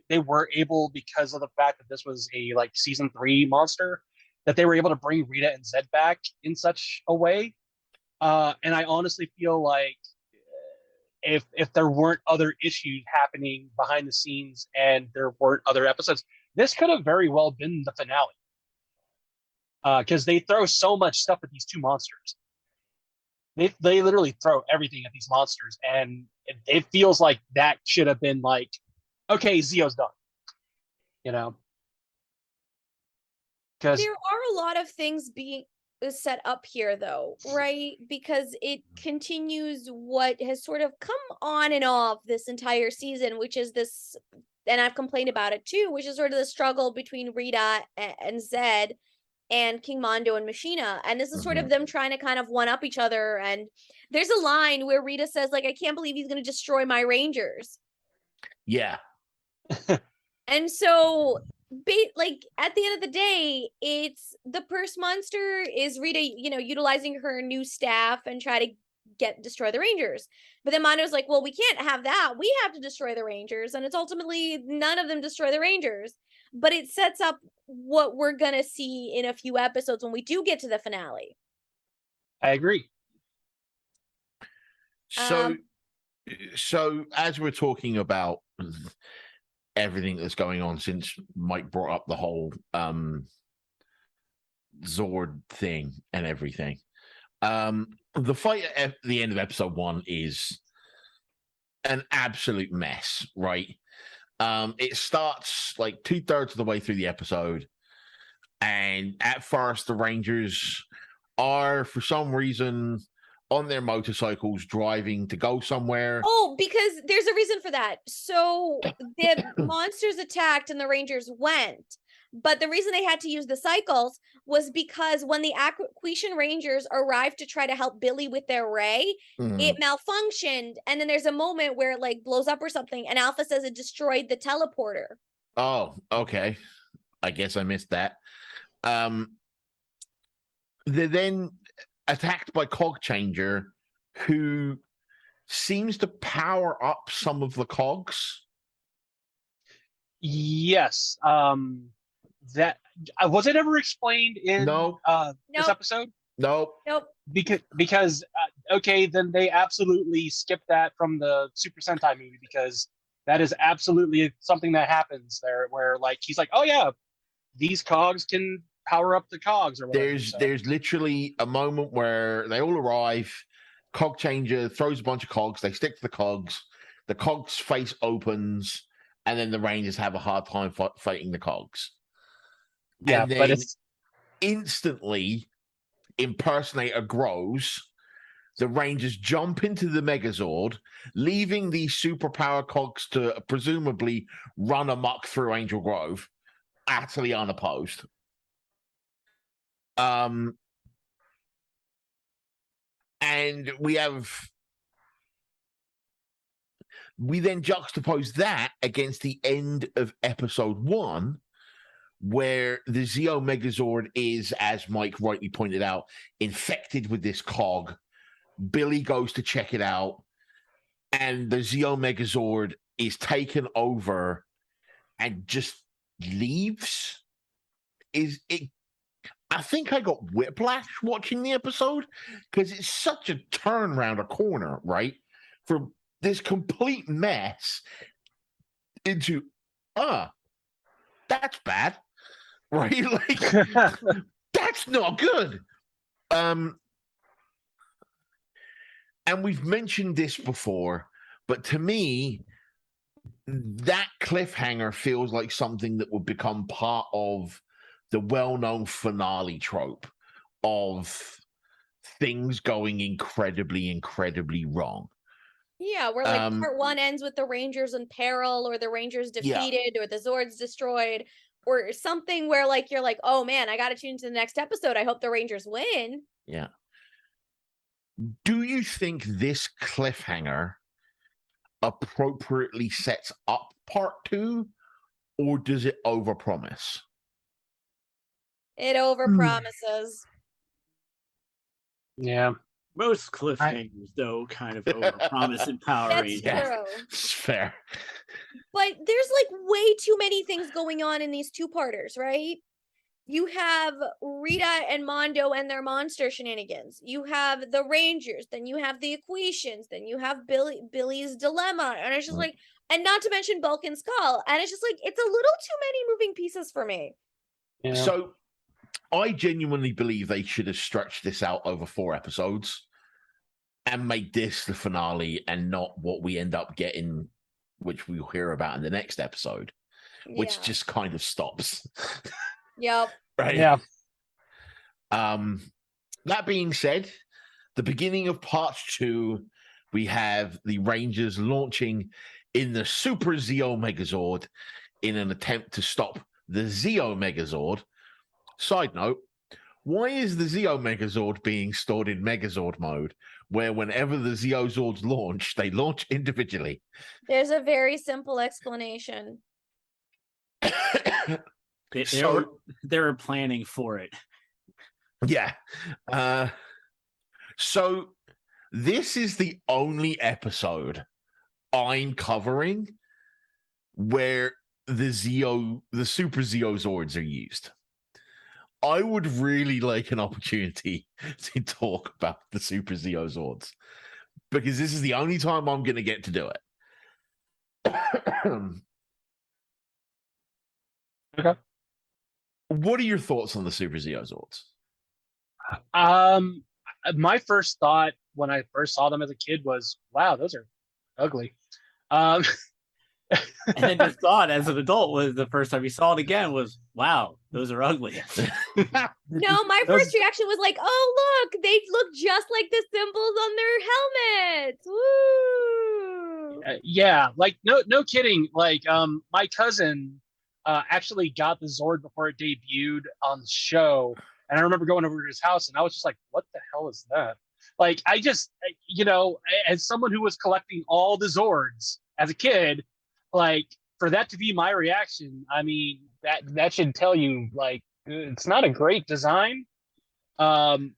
they were able, because of the fact that this was a like season 3 monster, that they were able to bring Rita and Zed back in such a way. And I honestly feel like if there weren't other issues happening behind the scenes and there weren't other episodes, this could have very well been the finale. Because they throw so much stuff at these two monsters. They literally throw everything at these monsters, and it feels like that should have been like, okay, Zeo's done. Because there are a lot of things being set up here, though, right? Because it continues what has sort of come on and off this entire season, which is this, and I've complained about it too, which is sort of the struggle between Rita and Zed and King Mondo and Machina. And this is sort of them trying to kind of one up each other. And there's a line where Rita says, like, I can't believe he's going to destroy my Rangers. Yeah. And so, like, at the end of the day, it's the purse monster is Rita, utilizing her new staff and try to destroy the Rangers. But then Mondo's like, well, we can't have that. We have to destroy the Rangers. And it's ultimately none of them destroy the Rangers. But it sets up what we're going to see in a few episodes when we do get to the finale. I agree. So as we're talking about everything that's going on, since Mike brought up the whole Zord thing and everything, the fight at the end of episode 1 is an absolute mess, right? It starts like 2/3 of the way through the episode, and at first the Rangers are, for some reason, on their motorcycles driving to go somewhere. Oh, because there's a reason for that. So the monsters attacked and the Rangers went. But the reason they had to use the cycles was because when the Aquitian Rangers arrived to try to help Billy with their ray, it malfunctioned. And then there's a moment where it like blows up or something. And Alpha says it destroyed the teleporter. Oh, okay. I guess I missed that. They're then attacked by Cog Changer, who seems to power up some of the cogs. Yes. That was it ever explained in this episode? Nope. Because okay, then they absolutely skipped that from the Super Sentai movie, because that is absolutely something that happens there, where like he's like, oh yeah, these cogs can power up the cogs or whatever. There's literally a moment where they all arrive cog changer throws a bunch of cogs. They stick to the cogs. The cogs face opens, and then the Rangers have a hard time fighting the cogs. Yeah, and then but it's instantly Impersonator grows. The Rangers jump into the Megazord, leaving the superpower cogs to presumably run amok through Angel Grove, utterly unopposed. And we then juxtapose that against the end of episode 1, where the Zeo Megazord is, as Mike rightly pointed out, infected with this cog. Billy goes to check it out, and the Zeo Megazord is taken over and just leaves. I think I got whiplash watching the episode, because it's such a turn around a corner, right? From this complete mess into, that's bad, right? Like, that's not good. And we've mentioned this before, but to me, that cliffhanger feels like something that would become part of the well-known finale trope of things going incredibly, incredibly wrong. Yeah, where like part 1 ends with the Rangers in peril, or the Rangers defeated, or the Zords destroyed, or something where like you're like, oh man, I gotta tune into the next episode. I hope the Rangers win. Yeah. Do you think this cliffhanger appropriately sets up part 2, or does it overpromise? It overpromises. Yeah. Most cliffhangers, though, kind of overpromise in Power Rangers. True. It's fair. But there's like way too many things going on in these 2-parters, right? You have Rita and Mondo and their monster shenanigans. You have the Rangers, then you have the Equations, then you have Billy's dilemma, and it's just like, and not to mention Bulk and Skull, and it's just like, it's a little too many moving pieces for me. Yeah. So I genuinely believe they should have stretched this out over 4 episodes and made this the finale and not what we end up getting, which we'll hear about in the next episode, which just kind of stops. Yep. Right. Yeah. That being said, the beginning of part 2, we have the Rangers launching in the Super Zeo Megazord in an attempt to stop the Zeo Megazord. Side note, why is the Zeo Megazord being stored in Megazord mode, where whenever the Zeo Zords launch, they launch individually? There's a very simple explanation. They were planning for it. Yeah. So this is the only episode I'm covering where the Super Zeo Zords are used. I would really like an opportunity to talk about the Super Zeo Zords, because this is the only time I'm going to get to do it. Okay. What are your thoughts on the Super Zeo Zords? My first thought when I first saw them as a kid was, wow, those are ugly. And then your thought as an adult was, the first time you saw it again, was, wow, those are ugly. No, my first reaction was like, oh, look, they look just like the symbols on their helmets. Woo! Yeah, like no kidding. Like my cousin actually got the Zord before it debuted on the show, and I remember going over to his house, and I was just like, what the hell is that? Like, I just, as someone who was collecting all the Zords as a kid, like, for that to be my reaction, I mean, that should tell you, like, it's not a great design. And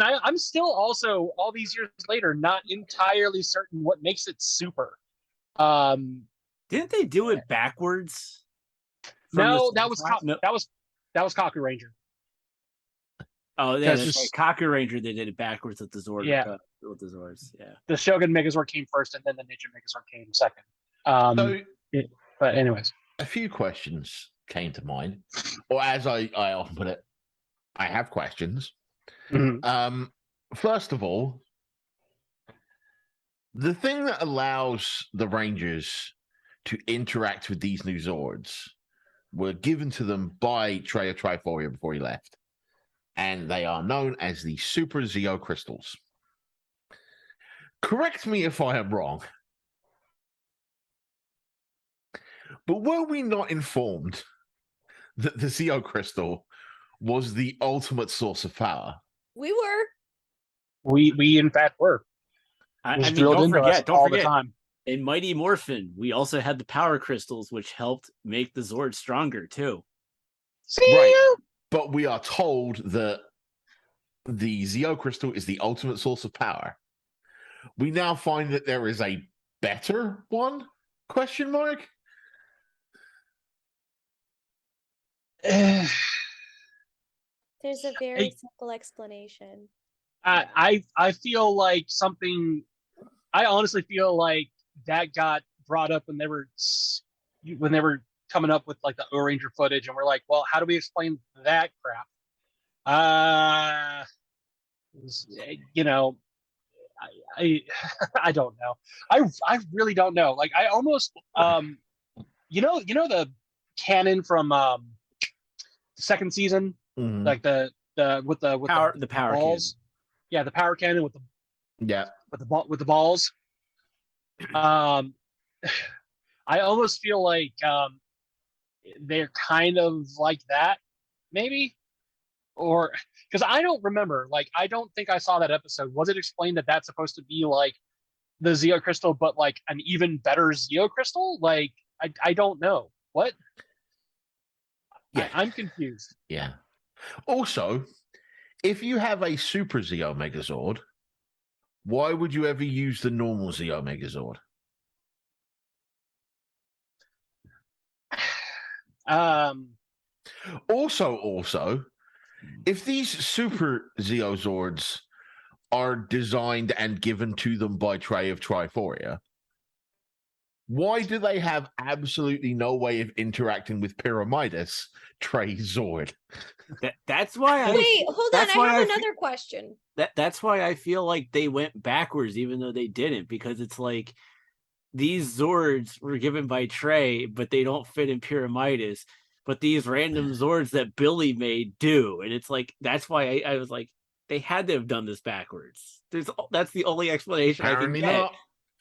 I'm still also, all these years later, not entirely certain what makes it super. Didn't they do it backwards? No, that was Kaku Ranger. Oh, yeah, that's right. Kaku Ranger, they did it backwards with the Zord. Yeah. With the Zords, yeah. The Shogun Megazord came first, and then the Ninja Megazord came second. But anyways. A few questions came to mind. Or as I often put it, I have questions. Mm-hmm. First of all, The thing that allows the Rangers to interact with these new Zords were given to them by Trey of Triforia before he left. And they are known as the Super Zeo Crystals. Correct me if I am wrong. But were we not informed that the Zeo Crystal was the ultimate source of power? We were. We in fact were. I Was mean, drilled don't into us forget, don't all forget. the time. In Mighty Morphin, we also had the power crystals, which helped make the Zord stronger too. Right. But we are told that the Zeo Crystal is the ultimate source of power. We now find that there is a better one? Question mark? There's a very simple explanation. I feel like something. I honestly feel like that got brought up when they were coming up with like the O-Ranger footage, and we're like, well, how do we explain that crap? You know, I I don't know. I really don't know. Like I almost you know the cannon from second season, like the with the power balls. cannon. Yeah, the power cannon with the with the balls. I almost feel like they're kind of like that, maybe, or because I don't remember. Like, I don't think I saw that episode. Was it explained that that's supposed to be like the Zeo Crystal, but like an even better Zeo Crystal? Like, I don't know what. Yeah, I'm confused. Yeah. Also, if you have a Super Zeo Megazord, why would you ever use the normal Zeo Megazord? Also, if these Super Zeozords are designed and given to them by Trey of Triforia, why do they have absolutely no way of interacting with Pyramidas, Trey's Zord? That's why I wait. Hold on. I have another question. That's why I feel like they went backwards, even though they didn't, because it's like these Zords were given by Trey, but they don't fit in Pyramidas. But these random Zords that Billy made do, and it's like that's why I was like, they had to have done this backwards. That's the only explanation Apparently I can get. not.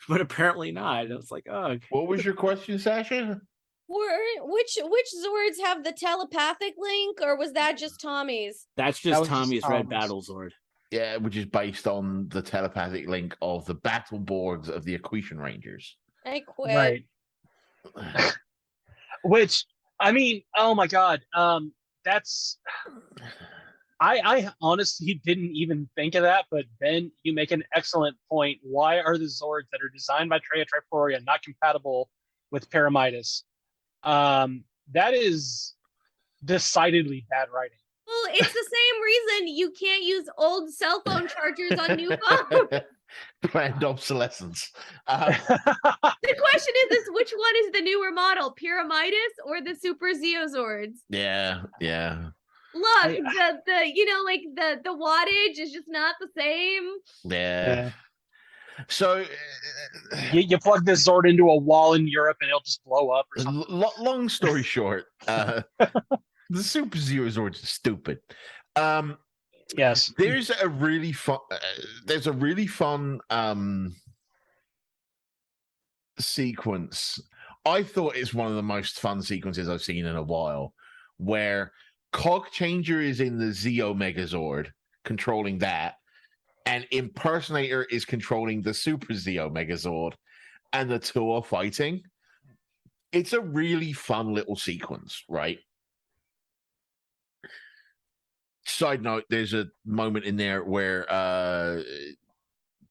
But apparently not. And I was like, oh. What was your question, Sasha? Which Zords have the telepathic link, or was that just Tommy's? That's just Tommy's Red Battle Zord. Yeah, which is based on the telepathic link of the battle boards of the Equation Rangers. I quit. Right. Which, I mean, oh my God. That's... I honestly didn't even think of that, but Ben, you make an excellent point. Why are the Zords that are designed by Trey Triforia not compatible with Pyramidas? That is decidedly bad writing. Well, it's the same reason you can't use old cell phone chargers on new phones. Planned obsolescence. The question is which one is the newer model, Pyramidas or the Super Zeozords? Yeah. Look, the wattage is just not the same. Yeah. So you plug this Zord into a wall in Europe and it'll just blow up or something. Long story short, the Super Zero Zords are stupid. Yes. There's a really fun sequence. I thought it's one of the most fun sequences I've seen in a while, where Cog Changer is in the Zeo Megazord, controlling that, and Impersonator is controlling the Super Zeo Megazord, and the two are fighting. It's a really fun little sequence, right? Side note, there's a moment in there where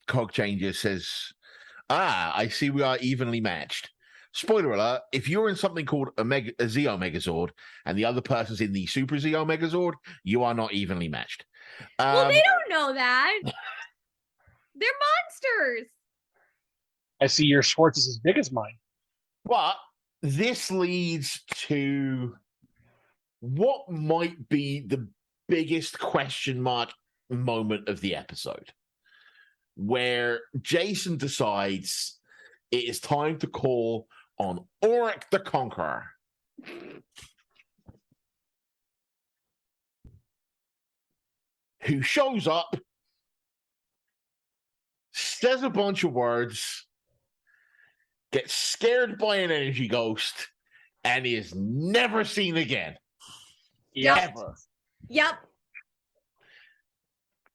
Cog Changer says, I see we are evenly matched. Spoiler alert, if you're in something called a Zeo Megazord and the other person's in the Super Zeo Megazord, you are not evenly matched. Well, they don't know that. They're monsters. I see your Schwartz is as big as mine. But this leads to what might be the biggest question mark moment of the episode. where Jason decides it is time to call on Auric the Conqueror. Who shows up, says a bunch of words, gets scared by an energy ghost, and he is never seen again. Yep. Ever. Yep.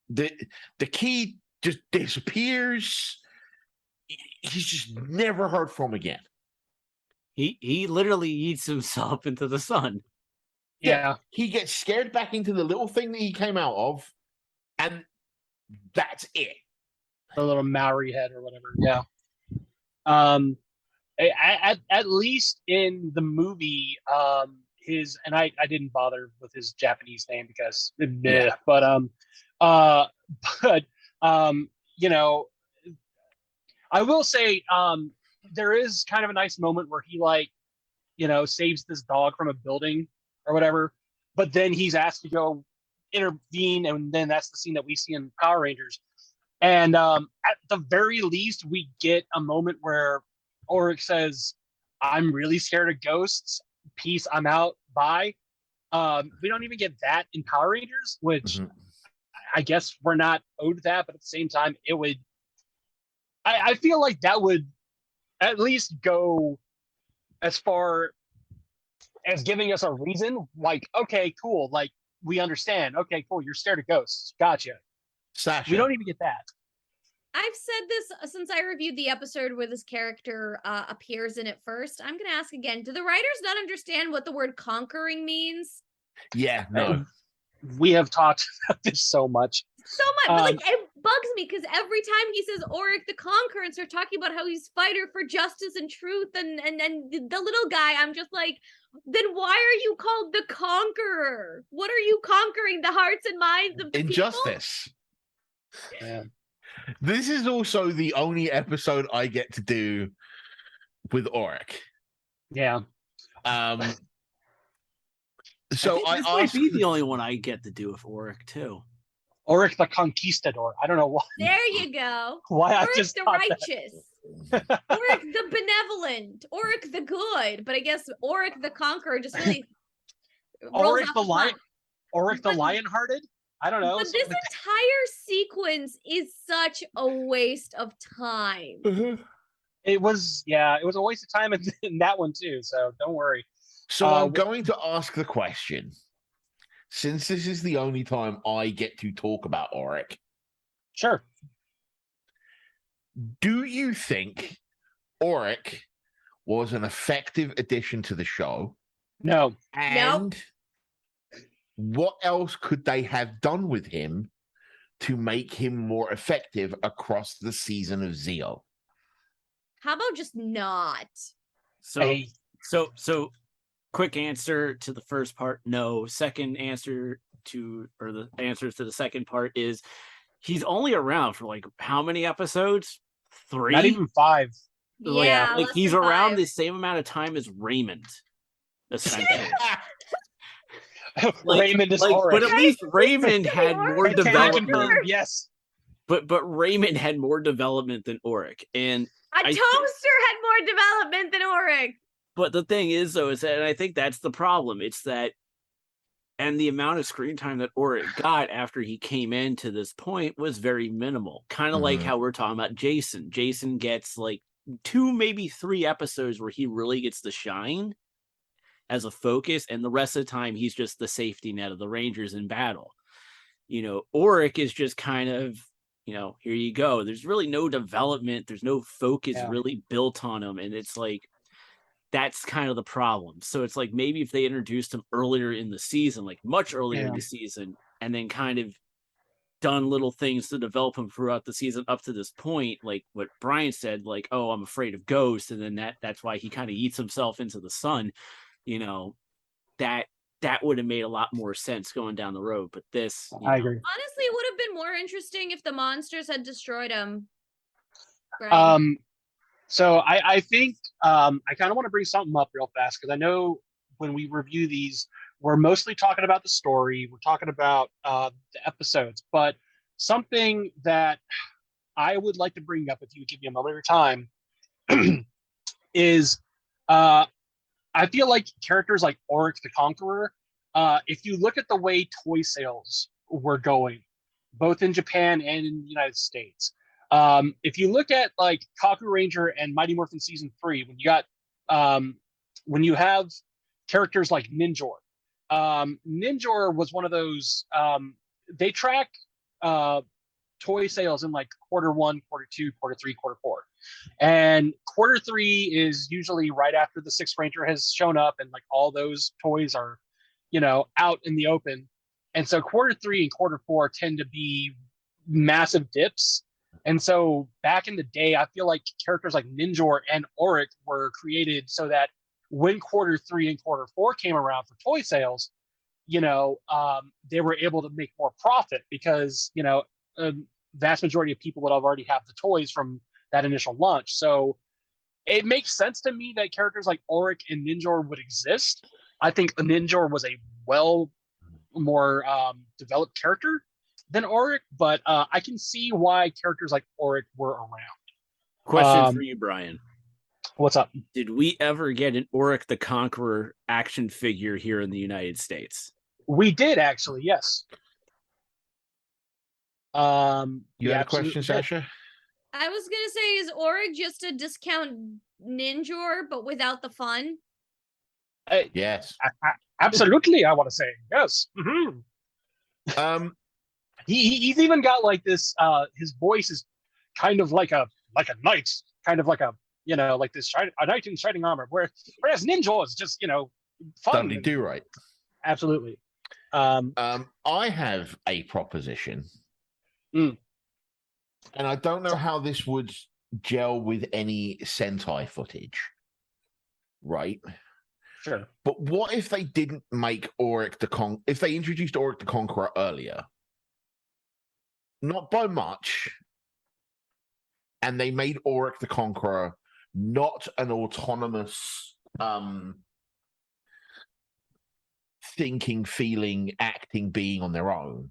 The key just disappears. He's just never heard from again. He literally eats himself into the sun. Yeah. He gets scared back into the little thing that he came out of, and that's it. The little Maori head or whatever. Yeah. At least in the movie, his, and I didn't bother with his Japanese name because you know, I will say there is kind of a nice moment where he, like, you know, saves this dog from a building or whatever, but then he's asked to go intervene, and then that's the scene that we see in Power Rangers. And at the very least, we get a moment where Auric says, "I'm really scared of ghosts. Peace, I'm out. Bye." We don't even get that in Power Rangers, which I guess we're not owed that, but at the same time, it would. I feel like that would at least go as far as giving us a reason. Like, okay, cool. Like, we understand. Okay, cool. You're scared of ghosts. Gotcha. Sasha. We don't even get that. I've said this since I reviewed the episode where this character appears in it first. I'm going to ask again. Do the writers not understand what the word conquering means? Yeah, no. We have talked about this so much. So much, but like it bugs me because every time he says Auric the Conqueror and start talking about how he's fighter for justice and truth and the little guy, I'm just like, then why are you called the Conqueror? What are you conquering? The hearts and minds of the Injustice. people? Yeah. This is also the only episode I get to do with Auric. Yeah. So I think this might be the only one I get to do with Auric too. Auric the Conquistador. I don't know why. There you go. Why Auric I just the thought righteous. Auric the benevolent. Auric the good. But I guess Auric the Conqueror just really Auric the lion. Auric the Lion-Hearted. I don't know. But this entire sequence is such a waste of time. It was a waste of time in that one too. So don't worry. So I'm going to ask the question. Since this is the only time I get to talk about Auric. Sure. Do you think Auric was an effective addition to the show? No. And what else could they have done with him to make him more effective across the season of Zeo? How about just not? So quick answer to the first part, no. Second answer to, or the answers to the second part is he's only around for like how many episodes? 3? Not even 5. Yeah, like he's around the same amount of time as Raymond, essentially. Raymond is Auric. But at least Raymond had more development. Yes. But Raymond had more development than Auric. And a toaster had more development than Auric. But the thing is, though, is that, and I think that's the problem. It's that, and the amount of screen time that Auric got after he came in to this point was very minimal. Kind of like how we're talking about Jason. Jason gets like 2, maybe 3 episodes where he really gets to shine as a focus, and the rest of the time he's just the safety net of the Rangers in battle. You know, Auric is just kind of, you know, here you go. There's really no development. There's no focus really built on him, and it's like, that's kind of the problem. So it's like maybe if they introduced him earlier in the season, like much earlier in the season, and then kind of done little things to develop him throughout the season up to this point, like what Brian said, like, oh, I'm afraid of ghosts, and then that's why he kind of eats himself into the sun, you know, that would have made a lot more sense going down the road. But this, I agree. Honestly, it would have been more interesting if the monsters had destroyed him. Right. So I think I kind of want to bring something up real fast, because I know when we review these, we're mostly talking about the story. We're talking about the episodes, but something that I would like to bring up, if you would give me a moment of your time, is I feel like characters like Auric the Conqueror, if you look at the way toy sales were going, both in Japan and in the United States, if you look at like Kaku Ranger and Mighty Morphin Season 3, when you have characters like Ninjor, Ninjor was one of those, they track toy sales in like Q1, Q2, Q3, Q4. And Q3 is usually right after the Sixth Ranger has shown up and like all those toys are, out in the open. And so Q3 and Q4 tend to be massive dips. And so back in the day, I feel like characters like Ninjor and Auric were created so that when Q3 and Q4 came around for toy sales, they were able to make more profit because, a vast majority of people would already have the toys from that initial launch. So it makes sense to me that characters like Auric and Ninjor would exist. I think Ninjor was a more developed character than Auric, but I can see why characters like Auric were around. Question for you, Brian. What's up? Did we ever get an Auric the Conqueror action figure here in the United States? We did, actually, yes. You had a question, Sasha? I was gonna say, is Auric just a discount Ninjor, but without the fun? Yes. Absolutely, I want to say yes. Mm-hmm. He's even got like this. His voice is kind of like a knight, kind of like a like this a knight in shining armor. Whereas Ninja is just fun. Dudley Do Right. Absolutely. I have a proposition, and I don't know how this would gel with any Sentai footage, right? Sure. But what if they didn't make Auric the if they introduced Auric the Conqueror earlier? Not by much. And they made Auric the Conqueror not an autonomous thinking, feeling, acting being on their own,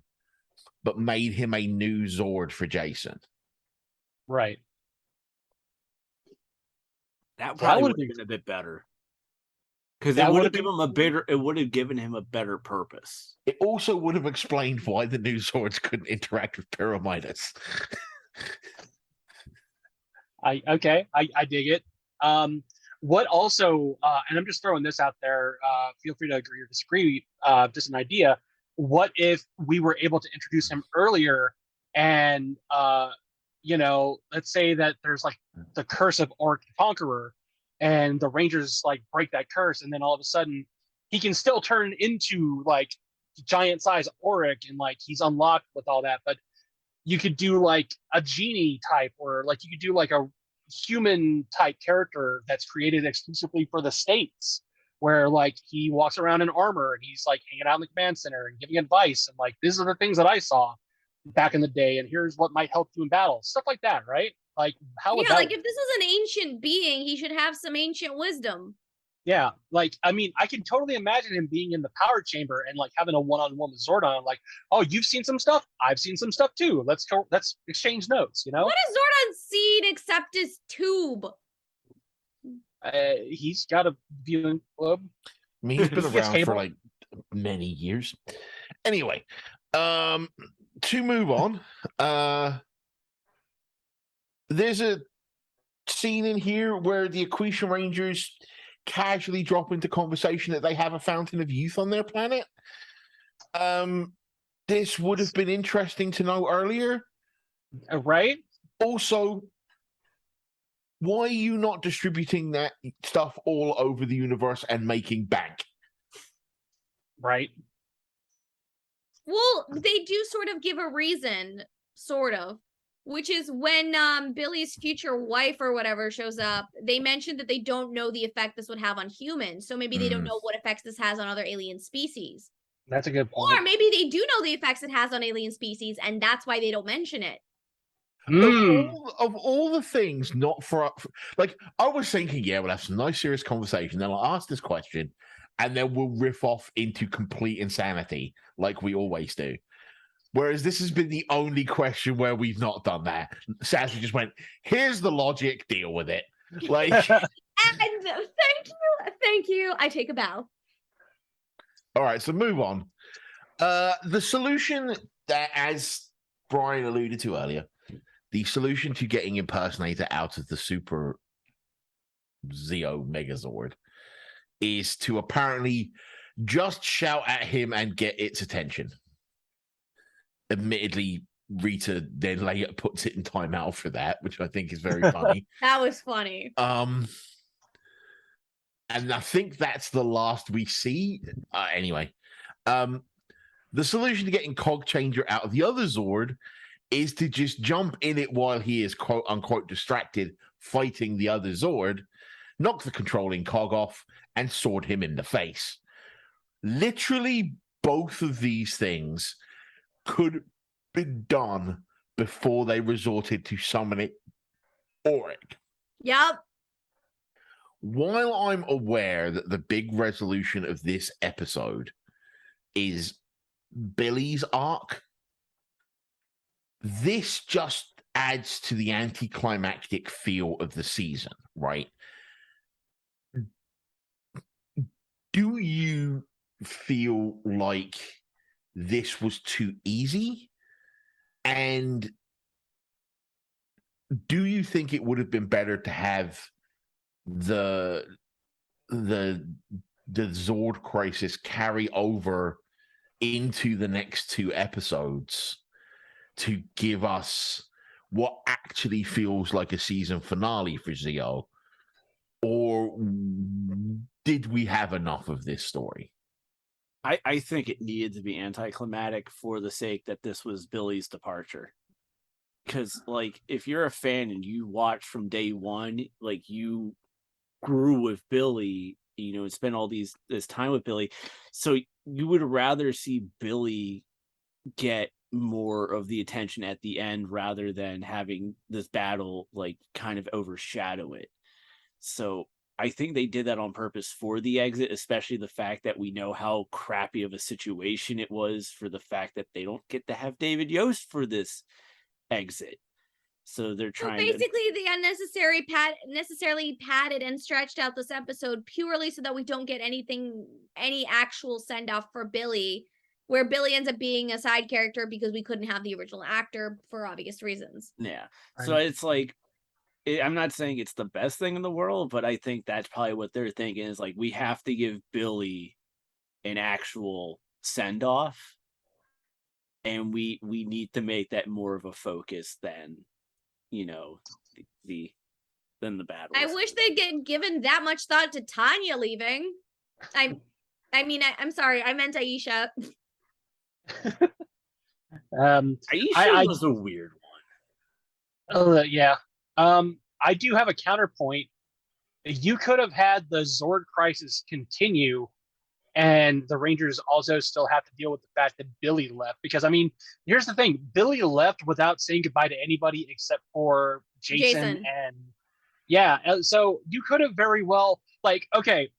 but made him a new Zord for Jason. Right. That probably would have been a bit better. Because it would have given him a better purpose. It also would have explained why the new Zords couldn't interact with Pyramidas. I dig it. What also, and I'm just throwing this out there, feel free to agree or disagree, just an idea. What if we were able to introduce him earlier and, let's say that there's like the curse of Auric the Conqueror and the Rangers like break that curse, and then all of a sudden he can still turn into like giant size Auric and like he's unlocked with all that, but you could do like a genie type, or like you could do like a human type character that's created exclusively for the States, where like he walks around in armor and he's like hanging out in the command center and giving advice and like these are the things that I saw back in the day and here's what might help you in battle, stuff like that, right? Like how would that like if this is an ancient being, he should have some ancient wisdom. Yeah, like I mean, I can totally imagine him being in the power chamber and like having a one-on-one with Zordon. Like, oh, you've seen some stuff, I've seen some stuff too. Let's exchange notes. What has Zordon seen except his tube? He's got a viewing club. I mean, he's been around for like many years. Anyway, to move on, there's a scene in here where the Aquitian Rangers casually drop into conversation that they have a fountain of youth on their planet. This would have been interesting to know earlier. Right? Also, why are you not distributing that stuff all over the universe and making bank? Right. Well, they do sort of give a reason, sort of. Which is when Billy's future wife or whatever shows up, they mentioned that they don't know the effect this would have on humans. So maybe they don't know what effects this has on other alien species. That's a good point. Or maybe they do know the effects it has on alien species, and that's why they don't mention it. Of all the things, not for like, I was thinking, yeah, we'll have some nice serious conversation. Then I'll ask this question, and then we'll riff off into complete insanity like we always do. Whereas this has been the only question where we've not done that. Sassy just went, here's the logic, deal with it. Like, And thank you. I take a bow. all right, so move on. The solution that, as Brian alluded to earlier, the solution to getting Impersonator out of the Super Zeo Megazord is to apparently just shout at him and get its attention. Admittedly, Rita then later puts it in timeout for that, which I think is very funny. That was funny. And I think that's the last we see. Anyway, the solution to getting Cog Changer out of the other Zord is to just jump in it while he is quote unquote distracted fighting the other Zord, knock the controlling Cog off, and sword him in the face. Literally, both of these things could be done before they resorted to summoning Auric. Yep. While I'm aware that the big resolution of this episode is Billy's arc, this just adds to the anticlimactic feel of the season, right? Do you feel like this was too easy? And do you think it would have been better to have the Zord crisis carry over into the next two episodes to give us what actually feels like a season finale for Zeo? Or did we have enough of this story? I think it needed to be anticlimactic for the sake that this was Billy's departure. Because, like, if you're a fan and you watch from day one, like, you grew with Billy, you know, and spent all this time with Billy, so you would rather see Billy get more of the attention at the end rather than having this battle, like, kind of overshadow it. So I think they did that on purpose for the exit, especially the fact that we know how crappy of a situation it was for the fact that they don't get to have David Yost for this exit. So they're trying basically the unnecessary necessarily padded and stretched out this episode purely so that we don't get any actual send off for Billy, where Billy ends up being a side character because we couldn't have the original actor for obvious reasons. Yeah. So it's like, I'm not saying it's the best thing in the world, but I think that's probably what they're thinking is like, we have to give Billy an actual send off. And we need to make that more of a focus than, you know, than the battle. I wish they'd get given that much thought to Tanya leaving. I'm sorry, I meant Aisha. Aisha was a weird one. Yeah. I do have a counterpoint. You could have had the Zord crisis continue, and the Rangers also still have to deal with the fact that Billy left. Because, I mean, here's the thing. Billy left without saying goodbye to anybody except for Jason. And, yeah, so you could have very well, like, okay,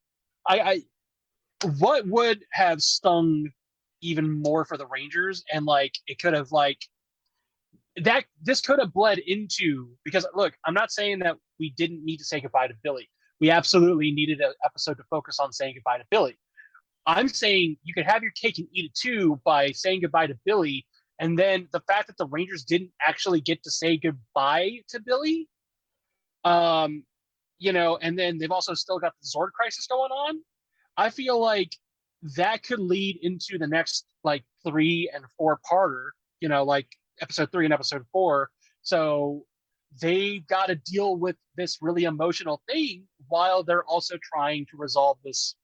what would have stung even more for the Rangers? And, like, it could have, like, this could have bled into, because look, I'm not saying that we didn't need to say goodbye to Billy. We absolutely needed an episode to focus on saying goodbye to Billy. I'm saying you could have your cake and eat it too by saying goodbye to Billy, and then the fact that the Rangers didn't actually get to say goodbye to Billy, you know, and then they've also still got the Zord crisis going on. I feel like that could lead into the next like 3 and 4 parter, you know, like episode 3 and episode 4. So they got to deal with this really emotional thing while they're also trying to resolve this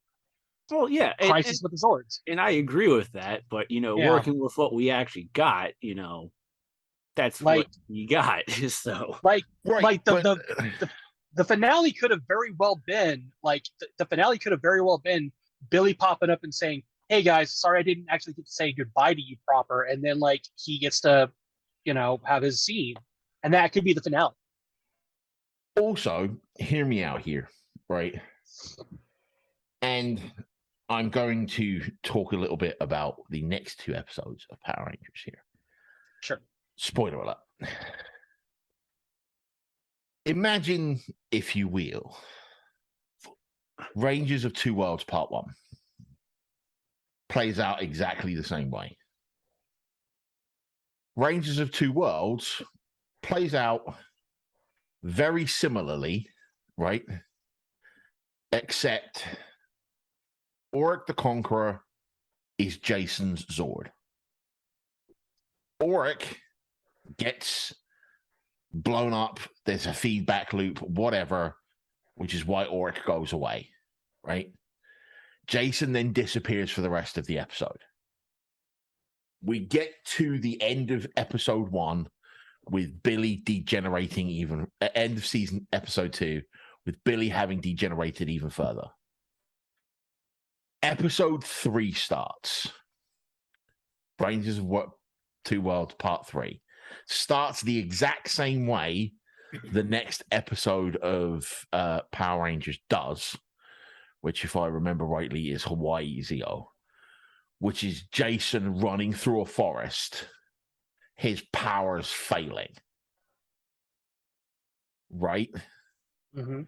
crisis with the Zords. And I agree with that, but you know, working with what we actually got, you know, that's like, what you got. So the finale could have very well been Billy popping up and saying, "Hey guys, sorry I didn't actually get to say goodbye to you proper," and then like he gets to, you know, have his scene, and that could be the finale. Also, hear me out here, right? And I'm going to talk a little bit about the next 2 episodes of Power Rangers here. Sure. Spoiler alert. Imagine, if you will, Rangers of Two Worlds Part 1 plays out exactly the same way. Rangers of Two Worlds plays out very similarly, right? Except Auric the Conqueror is Jason's Zord. Auric gets blown up. There's a feedback loop, whatever, which is why Auric goes away, right? Jason then disappears for the rest of the episode. We get to the end of episode 1 with Billy degenerating even, end of season episode 2, with Billy having degenerated even further. Episode 3 starts. Rangers of Two Worlds Part 3 starts the exact same way the next episode of Power Rangers does, which, if I remember rightly, is Hawaii Zeo, which is Jason running through a forest, his powers failing. Right? Mm-hmm.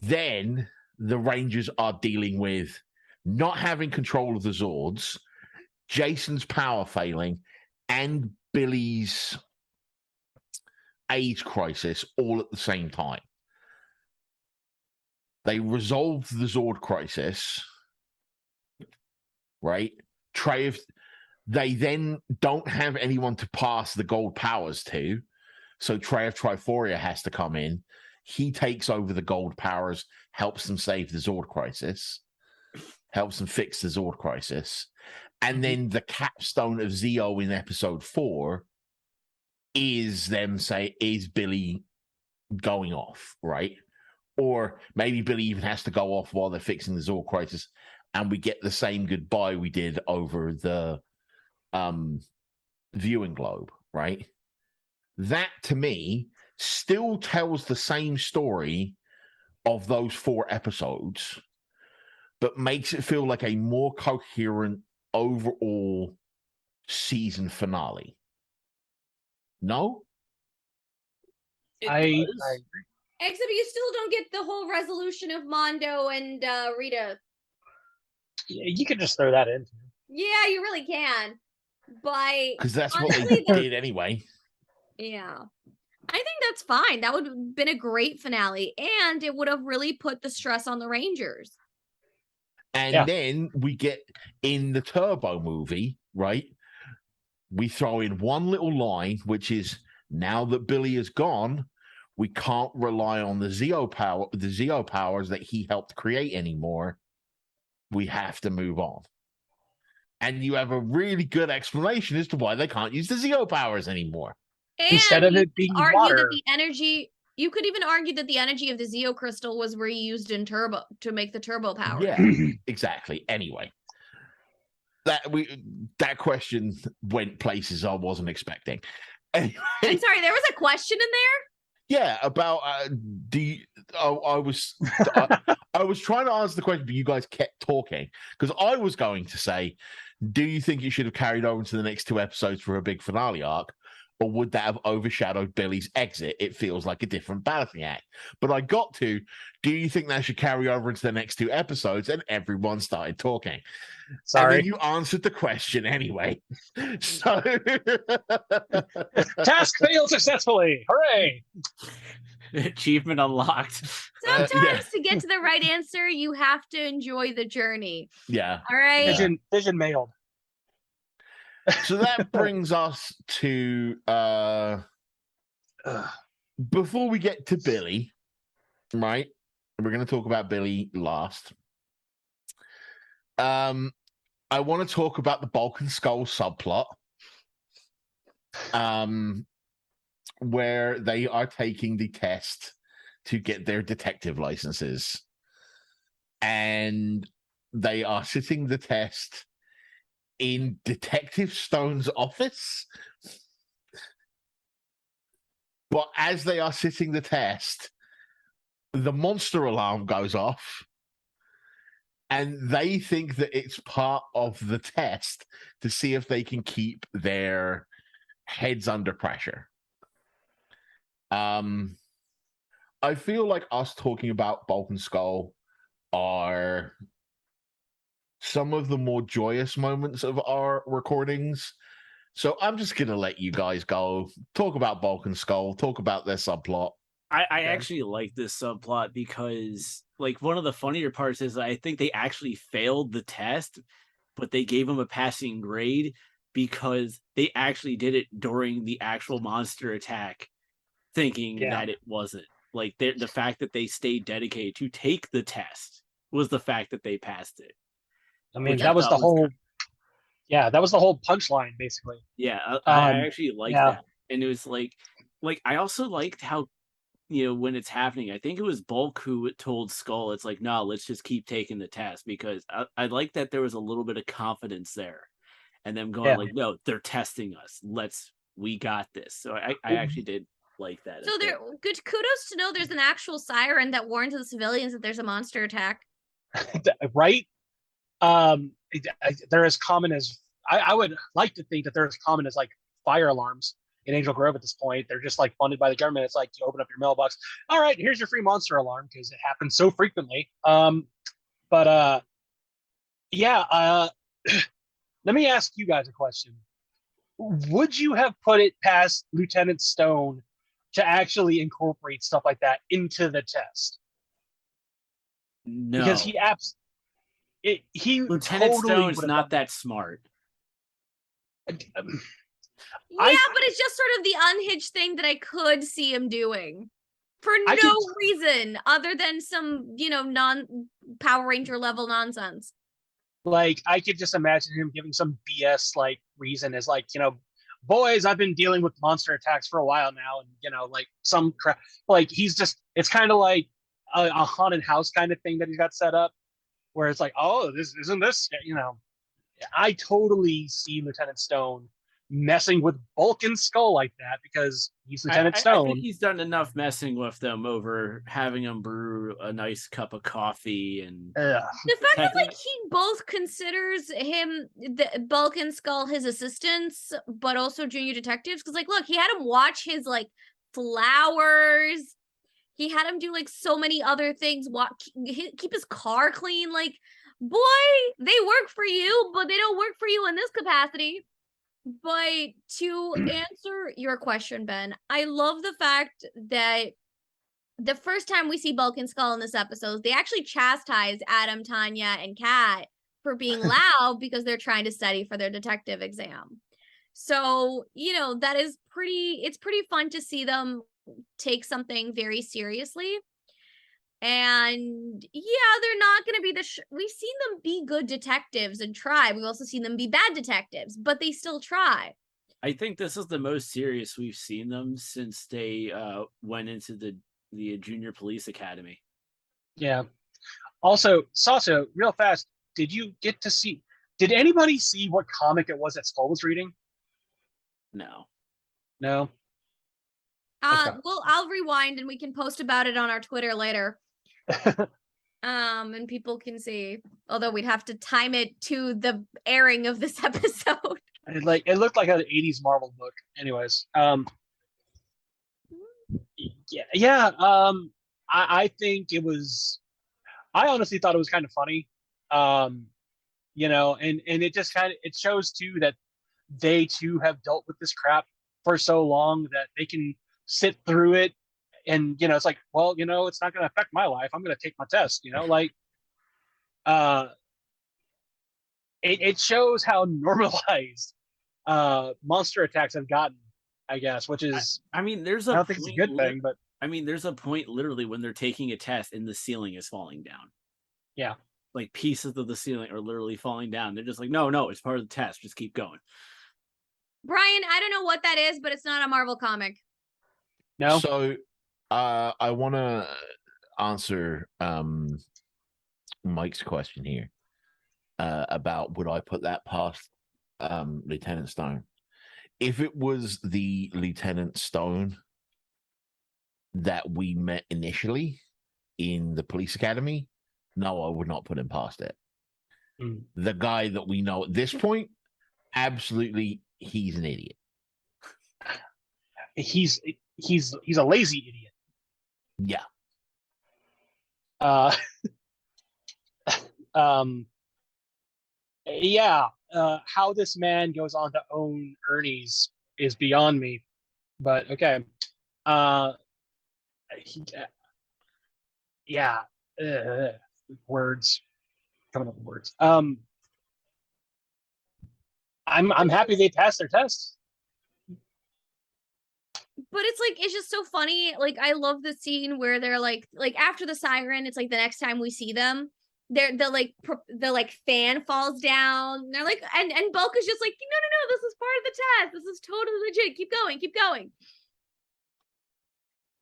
Then the Rangers are dealing with not having control of the Zords, Jason's power failing, and Billy's AIDS crisis all at the same time. They resolved the Zord crisis, right? They then don't have anyone to pass the gold powers to, so Trey of Triforia has to come in. He takes over the gold powers, helps them save the Zord crisis, helps them fix the Zord crisis. And then the capstone of Zeo in episode 4 is Billy going off, right? Or maybe Billy even has to go off while they're fixing the Zord crisis, and we get the same goodbye we did over the viewing globe, right? That, to me, still tells the same story of those 4 episodes, but makes it feel like a more coherent overall season finale. No? I agree. Except you still don't get the whole resolution of Mondo and Rita. You could just throw that in. Yeah, you really can. But because that's honestly, what they did anyway. Yeah. I think that's fine. That would have been a great finale, and it would have really put the stress on the Rangers. And then we get in the Turbo movie, right? We throw in one little line, which is, now that Billy is gone, we can't rely on the Zeo powers that he helped create anymore. We have to move on. And you have a really good explanation as to why they can't use the Zeo powers anymore. And instead of it being water. That the energy, you could even argue that the energy of the Zeo crystal was reused in Turbo to make the Turbo power. Yeah, exactly. Anyway, that question went places I wasn't expecting. Anyway, I'm sorry, there was a question in there? Yeah, about I was trying to answer the question, but you guys kept talking, because I was going to say, do you think you should have carried over into the next 2 episodes for a big finale arc? Or would that have overshadowed Billy's exit? It feels like a different balancing act. But I got to, do you think that should carry over into the next 2 episodes? And everyone started talking. Sorry. And then you answered the question anyway. So task failed successfully. Hooray. Achievement unlocked. Sometimes to get to the right answer, you have to enjoy the journey. Yeah. All right. Vision mailed. So that brings us to before we get to Billy, right? We're going to talk about Billy last. I want to talk about the Bulk and Skull subplot, where they are taking the test to get their detective licenses, and they are sitting the test in Detective Stone's office. But as they are sitting the test, the monster alarm goes off, and they think that it's part of the test to see if they can keep their heads under pressure. I feel like us talking about Bulk and Skull are some of the more joyous moments of our recordings. So I'm just going to let you guys go. Talk about Bulk and Skull. Talk about their subplot. I actually like this subplot because, like, one of the funnier parts is I think they actually failed the test, but they gave them a passing grade because they actually did it during the actual monster attack, thinking that it wasn't. Like, the fact that they stayed dedicated to take the test was the fact that they passed it. I mean, that was the whole... Yeah, that was the whole punchline, basically. Yeah, I actually liked that. And it was like I also liked how, when it's happening, I think it was Bulk who told Skull, it's like, no, let's just keep taking the test, because I like that there was a little bit of confidence there. And them going like, no, they're testing us. We got this. So I actually did like that. So good kudos to know there's an actual siren that warns the civilians that there's a monster attack. Right? They're as common as I would like to think that they're as common as like fire alarms in Angel Grove at this point. They're just like funded by the government. It's like you open up your mailbox. All right, here's your free monster alarm, because it happens so frequently. Let me ask you guys a question. Would you have put it past Lieutenant Stone to actually incorporate stuff like that into the test? No, because he Lieutenant totally Stone's not that smart. Yeah, but it's just sort of the unhinged thing that I could see him doing for no reason other than some, non-Power Ranger level nonsense. Like, I could just imagine him giving some BS like reason as like, boys, I've been dealing with monster attacks for a while now, and like some crap. Like, it's kind of like a haunted house kind of thing that he's got set up, where it's like, oh, this isn't this, I totally see Lieutenant Stone messing with Bulk and Skull like that, because he's Lieutenant Stone. I think he's done enough messing with them over having them brew a nice cup of coffee, and the fact that like he both considers the Bulk and Skull his assistants, but also junior detectives. Because like, look, he had him watch his like flowers. He had him do like so many other things. Keep his car clean. Like, boy, they work for you, but they don't work for you in this capacity. But to answer your question, Ben, I love the fact that the first time we see Bulk and Skull in this episode, they actually chastise Adam, Tanya, and Kat for being loud because they're trying to study for their detective exam. So, that is it's pretty fun to see them take something very seriously. And they're not going to be we've seen them be good detectives and try. We've also seen them be bad detectives, but they still try. I think this is the most serious we've seen them since they went into the junior police academy. Yeah. Also, Sasha, real fast, did anybody see what comic it was that Skull was reading? No. Okay. I'll rewind and we can post about it on our Twitter later. And people can see, although we'd have to time it to the airing of this episode. It looked like an 80s Marvel book. Anyways, I think it was. I honestly thought it was kind of funny, and it just it shows too that they too have dealt with this crap for so long that they can sit through it. And, it's like, well, it's not going to affect my life. I'm going to take my test, it shows how normalized monster attacks have gotten, I guess, which is, I don't think it's a good thing, but there's a point literally when they're taking a test and the ceiling is falling down. Yeah. Like pieces of the ceiling are literally falling down. They're just like, no, it's part of the test. Just keep going. Brian, I don't know what that is, but it's not a Marvel comic. No. So, I want to answer Mike's question here about would I put that past Lieutenant Stone? If it was the Lieutenant Stone that we met initially in the police academy, no, I would not put him past it. The guy that we know at this point, absolutely, he's an idiot. he's a lazy idiot. Yeah. How this man goes on to own Ernie's is beyond me, but okay. He, yeah, words coming up with words. I'm happy they passed their test. But it's just so funny. Like, I love the scene where they're like after the siren, it's like the next time we see them, the fan falls down. And they're like, and Bulk is just like, no, this is part of the test. This is totally legit. Keep going.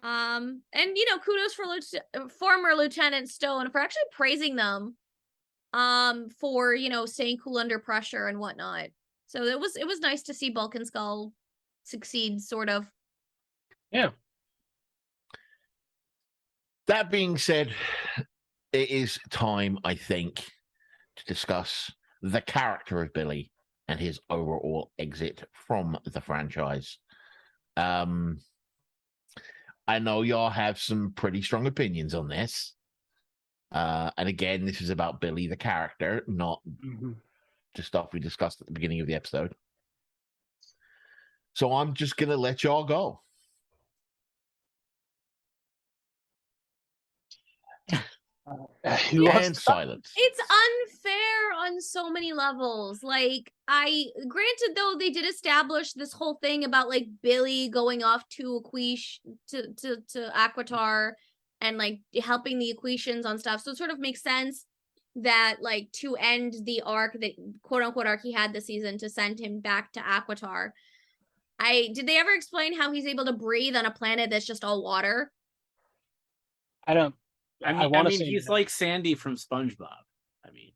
And kudos for former Lieutenant Stone for actually praising them, for staying cool under pressure and whatnot. So it was nice to see Bulk and Skull succeed, sort of. Yeah. That being said, it is time, I think, to discuss the character of Billy and his overall exit from the franchise. I know y'all have some pretty strong opinions on this. And again, this is about Billy, the character, not the stuff we discussed at the beginning of the episode. So I'm just going to let y'all go. And silence. It's unfair on so many levels. Like, granted though, they did establish this whole thing about like Billy going off to Aquesh to Aquitar and like helping the Aquetians on stuff. So it sort of makes sense that like to end the arc, that quote unquote arc he had this season, to send him back to Aquitar. Did they ever explain how he's able to breathe on a planet that's just all water? I don't. I mean, he's like Sandy from SpongeBob. I mean,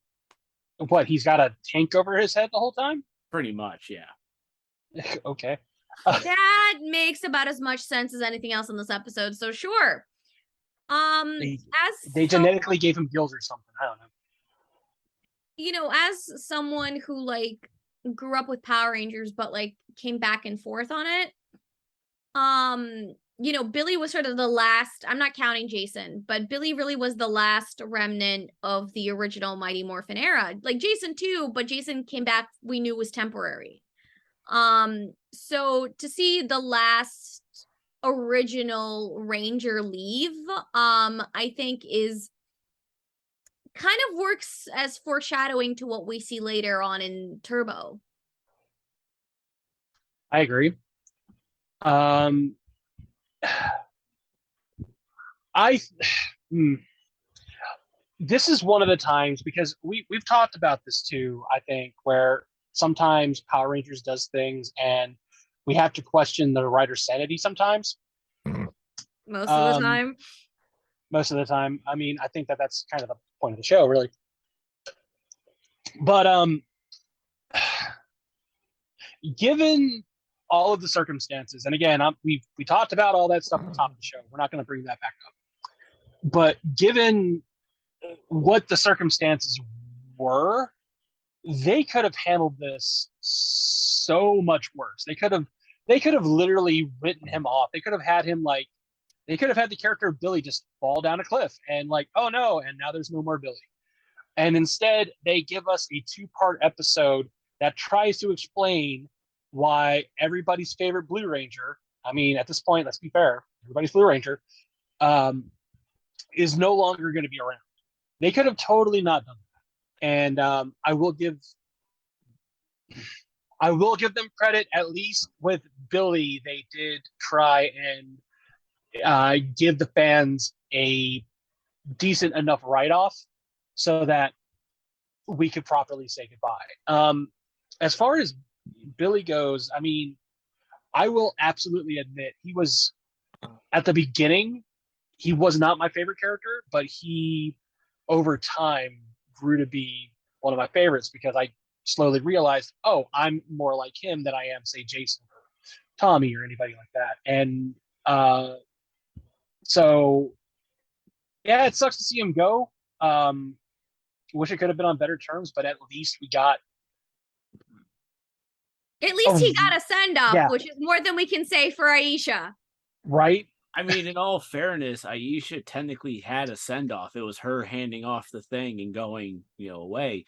what? He's got a tank over his head the whole time? Pretty much, yeah. Okay. That makes about as much sense as anything else in this episode. So sure. They genetically gave him gills or something. I don't know. As someone who like grew up with Power Rangers, but like came back and forth on it. Billy was sort of the last, I'm not counting Jason, but Billy really was the last remnant of the original Mighty Morphin era. Like Jason too, but Jason came back, we knew was temporary. So to see the last original Ranger leave, I think is kind of works as foreshadowing to what we see later on in Turbo. I agree. This is one of the times, because we've talked about this too, I think, where sometimes Power Rangers does things and we have to question the writer's sanity sometimes. Most of the time. Most of the time. I mean, I think that's kind of the point of the show, really. But given all of the circumstances, and again, we talked about all that stuff at the top of the show. We're not going to bring that back up. But given what the circumstances were, they could have handled this so much worse. They could have literally written him off. They could have had him they could have had the character of Billy just fall down a cliff and like, oh no, and now there's no more Billy. And instead, they give us a 2-part episode that tries to explain why everybody's favorite Blue Ranger, I mean, at this point, let's be fair, everybody's Blue Ranger, is no longer going to be around. They could have totally not done that. And I will give them credit, at least with Billy. They did try and give the fans a decent enough write-off so that we could properly say goodbye. As far as Billy goes, I mean, I will absolutely admit he was, at the beginning, he was not my favorite character, but he, over time, grew to be one of my favorites because I slowly realized, oh, I'm more like him than I am, say, Jason or Tommy or anybody like that. And so, yeah, it sucks to see him go. Wish it could have been on better terms, but at least we got At least he got a send off, yeah. which is more than we can say for Aisha. Right? I mean, in all fairness, Aisha technically had a send off. It was her handing off the thing and going, away,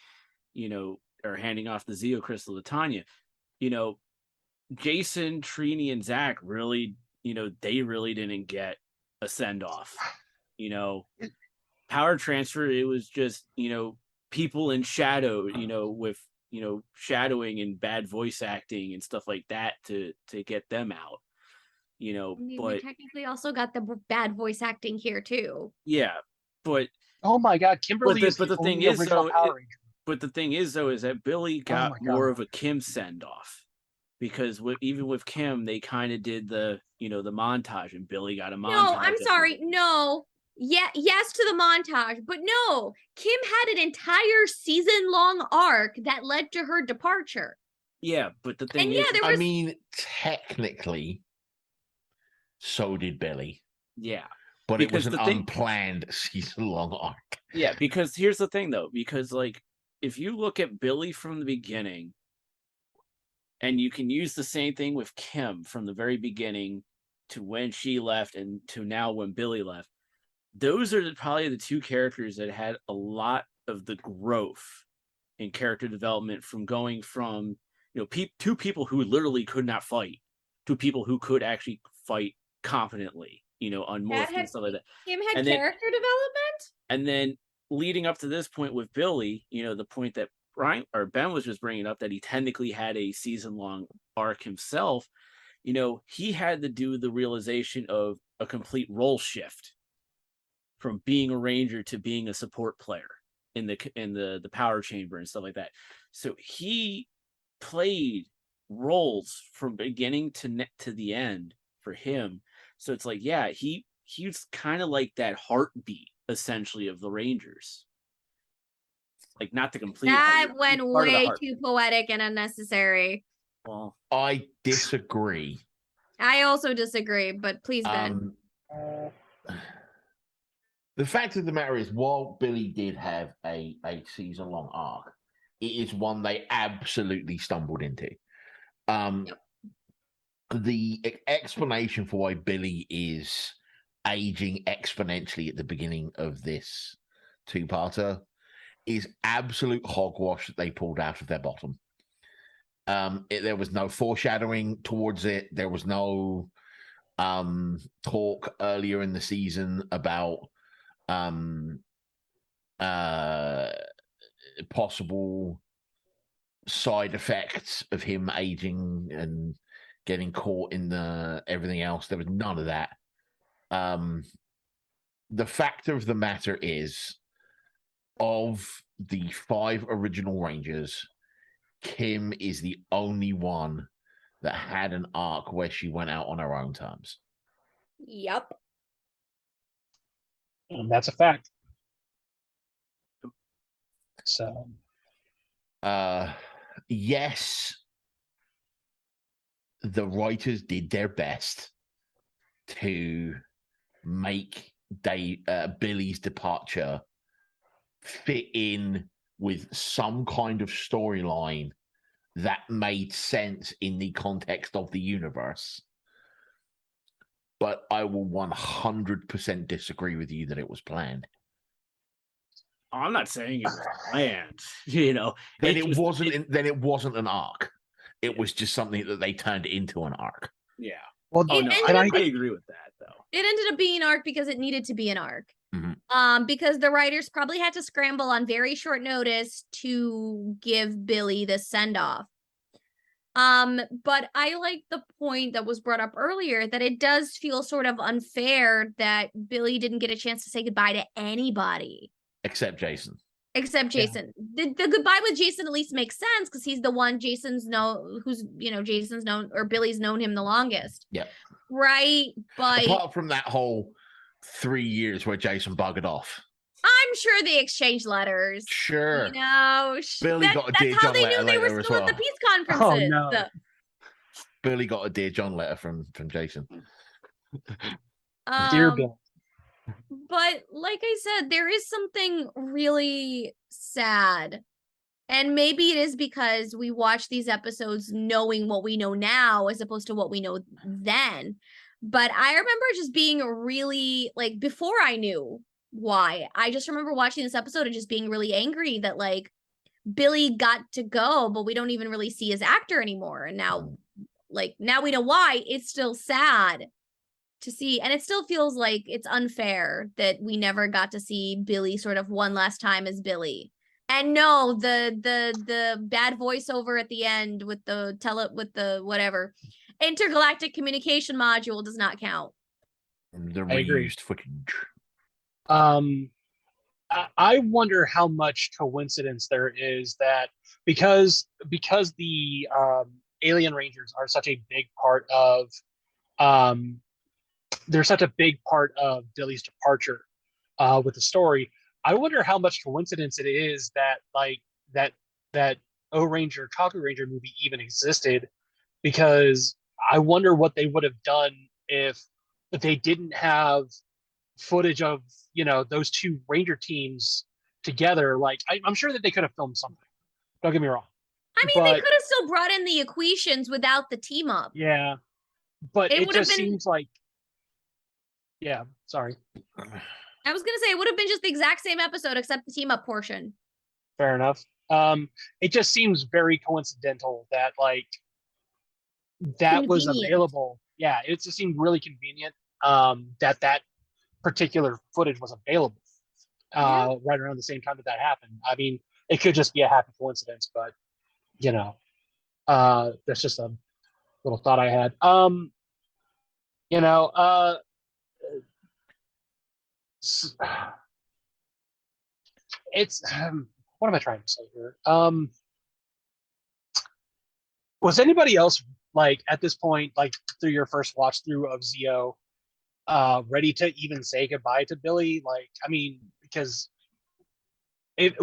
or handing off the Zeo Crystal to Tanya. Jason, Trini, and Zach really, they really didn't get a send off. Power transfer, it was just, people in shadow, with, shadowing and bad voice acting and stuff like that to get them out. We But technically also got the bad voice acting here too. yeah, but oh my God, Kimberly is the thing only is original though, Power Ranger. but the thing is though, is that Billy got my more God. of a Kim send off because even with Kim, they kind of did the the montage, and Billy got a montage. No, I'm sorry. No. Yeah, yes to the montage, but no. Kim had an entire season-long arc that led to her departure. Yeah, but the thing And is, yeah, there was... I mean, technically, so did Billy. Yeah. But because it was an unplanned season-long arc. Yeah, because here's the thing, though. Because, like, if you look at Billy from the beginning, and you can use the same thing with Kim from the very beginning to when she left and to now when Billy left, those are probably the two characters that had a lot of the growth in character development from going from, two people who literally could not fight to people who could actually fight confidently. On Morphe and stuff like that. Kim had character development? And then leading up to this point with Billy, the point that Ben was just bringing up, that he technically had a season-long arc himself, he had to do the realization of a complete role shift from being a ranger to being a support player in the power chamber and stuff like that. So he played roles from beginning to the end for him. So it's like, yeah, he's kind of like that heartbeat essentially of the Rangers. Like, not the complete. That went way too poetic and unnecessary. Well, I disagree. I also disagree, but please, Ben. The fact of the matter is, while Billy did have a season-long arc, it is one they absolutely stumbled into. Yep. The explanation for why Billy is aging exponentially at the beginning of this two-parter is absolute hogwash that they pulled out of their bottom. There was no foreshadowing towards it. There was no talk earlier in the season about possible side effects of him aging and getting caught in everything else. There was none of that. The fact of the matter is, of the 5 original Rangers, Kim is the only one that had an arc where she went out on her own terms. Yep. And that's a fact. So, yes, the writers did their best to make Billy's departure fit in with some kind of storyline that made sense in the context of the universe. But I will 100% disagree with you that it was planned. I'm not saying it was planned, Then it wasn't an arc. It was just something that they turned into an arc. Yeah. Well, I agree with that, though. It ended up being an arc because it needed to be an arc. Mm-hmm. Because the writers probably had to scramble on very short notice to give Billy the send-off. But I like the point that was brought up earlier, that it does feel sort of unfair that Billy didn't get a chance to say goodbye to anybody. Except Jason. The goodbye with Jason at least makes sense because he's the one Jason's known or Billy's known him the longest. Yeah. Right. But apart from that whole 3 years where Jason buggered off. I'm sure they exchanged letters. Sure. Billy got a Dear John letter later. That's how they knew they were still at the peace conferences. Oh, no. Billy got a Dear John letter from Jason. Dear Bill. But like I said, there is something really sad And maybe it is because we watch these episodes knowing what we know now as opposed to what we know then. But I remember just being really, like, before I knew why, I just remember watching this episode and just being really angry that, like, Billy got to go, but we don't even really see his actor anymore. And now, like, now we know why. It's still sad to see, and it still feels like it's unfair that we never got to see Billy sort of one last time as Billy. And no, the bad voiceover at the end with the whatever intergalactic communication module does not count. The I agree. reused footage. I wonder how much coincidence there is that because the Alien Rangers are such a big part of they're such a big part of Billy's departure with the story. I wonder how much coincidence it is that like that O Ranger Kaku Ranger movie even existed, because I wonder what they would have done if they didn't have footage of, you know, those two Ranger teams together. Like I'm sure that they could have filmed something. Don't get me wrong. I mean, they could have still brought in the Equations without the team up. Yeah, but it just been... seems like, yeah. Sorry. I was gonna say it would have been just the exact same episode except the team up portion. Fair enough. It just seems very coincidental that like that was available. Yeah, it just seemed really convenient that particular footage was available right around the same time that happened. I mean, it could just be a happy coincidence, but you know, that's just a little thought I had. You know, it's what am I trying to say here? Was anybody else like at this point, like through your first watch through of Zeo, ready to even say goodbye to Billy? Like, I mean, because it